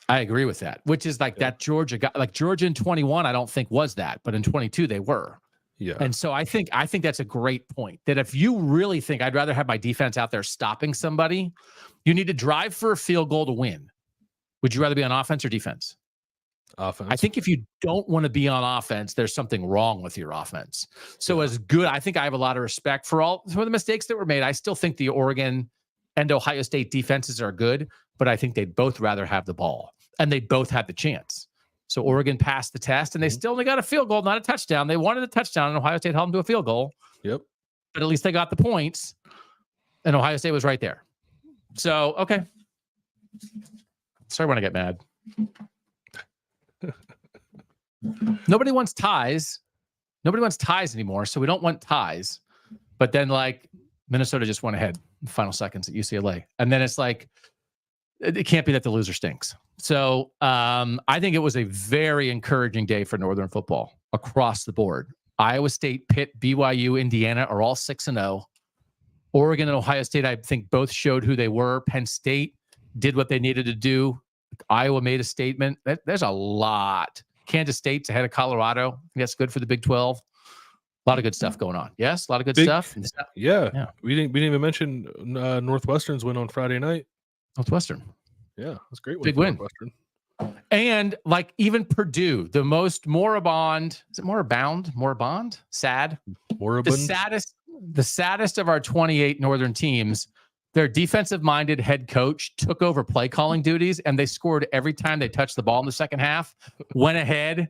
I agree with that. Which is like that Georgia guy, like Georgia in 21. I don't think was that, but in 22 they were. Yeah, and so I think that's a great point. That if you really think I'd rather have my defense out there stopping somebody, you need to drive for a field goal to win. Would you rather be on offense or defense? Offense. I think if you don't want to be on offense, there's something wrong with your offense. So as good, I think I have a lot of respect for some of the mistakes that were made. I still think the Oregon and Ohio State defenses are good, but I think they'd both rather have the ball, and they both had the chance. So Oregon passed the test, and they still only got a field goal, not a touchdown. They wanted a touchdown, and Ohio State held them to a field goal. Yep. But at least they got the points, and Ohio State was right there. So, okay. Sorry when I get mad. Nobody wants ties. Nobody wants ties anymore, so we don't want ties. But then, like, Minnesota just went ahead in the final seconds at UCLA. And then it's like, it can't be that the loser stinks. So I think it was a very encouraging day for Northern football across the board. Iowa State, Pitt, BYU, Indiana are all 6-0. Oregon and Ohio State, I think, both showed who they were. Penn State did what they needed to do. Iowa made a statement. There's a lot. Kansas State's ahead of Colorado. I think that's good for the Big 12. A lot of good stuff going on. Yes, a lot of good stuff. Yeah. We didn't even mention Northwestern's win on Friday night. Northwestern. Yeah, that's a great win. Big win. Northwestern. And like even Purdue, the most moribund, is it moribund? Sad. Moribund. The saddest of our 28 Northern teams, their defensive-minded head coach took over play calling duties, and they scored every time they touched the ball in the second half, went ahead.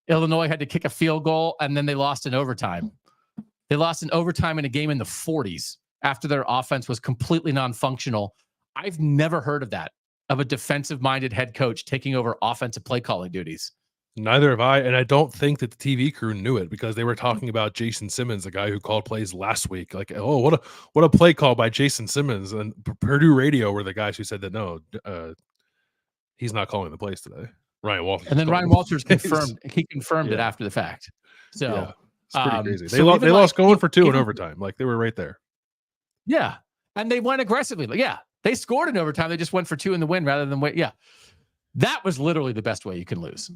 Illinois had to kick a field goal, and then they lost in overtime. They lost in overtime in a game in the 40s after their offense was completely non-functional. I've never heard of that, of a defensive-minded head coach taking over offensive play calling duties. Neither have I, and I don't think that the TV crew knew it because they were talking about Jason Simmons, the guy who called plays last week. Like, oh, what a play call by Jason Simmons. And Purdue Radio were the guys who said that no, he's not calling the plays today. Ryan Walters. And then Ryan Walters confirmed it after the fact. So it's pretty crazy. They lost going for 2 in overtime. Like they were right there. Yeah, and they went aggressively. Like, they scored in overtime. They just went for 2 in the win rather than wait. Yeah, that was literally the best way you can lose.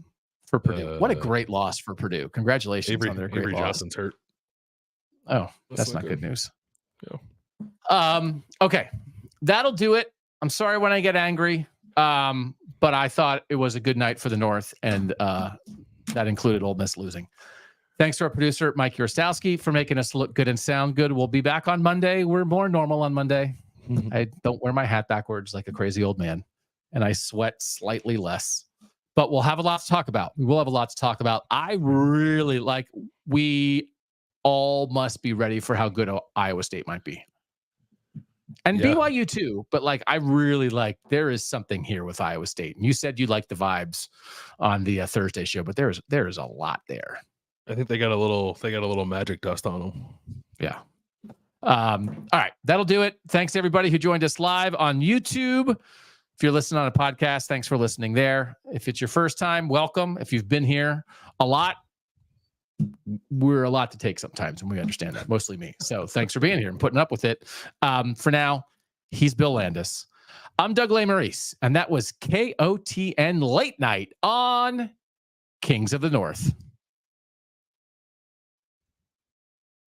For Purdue. What a great loss for Purdue. Congratulations on their great loss. Johnson's hurt. Oh, that's not good news. Yeah. Okay. That'll do it. I'm sorry when I get angry. But I thought it was a good night for the North, and that included Ole Miss losing. Thanks to our producer, Mike Urostowski, for making us look good and sound good. We'll be back on Monday. We're more normal on Monday. I don't wear my hat backwards like a crazy old man, and I sweat slightly less. But we'll have a lot to talk about. We will have a lot to talk about. I really we all must be ready for how good Iowa State might be. And BYU too. But I really there is something here with Iowa State. And you said you liked the vibes on the Thursday show, but there is a lot there. I think they got a little magic dust on them. Yeah. All right. That'll do it. Thanks to everybody who joined us live on YouTube. If you're listening on a podcast, thanks for listening there. If it's your first time, welcome. If you've been here a lot, we're a lot to take sometimes, and we understand that, mostly me. So thanks for being here and putting up with it. For now, he's Bill Landis. I'm Doug Lesmerises, and that was KOTN Late Night on Kings of the North.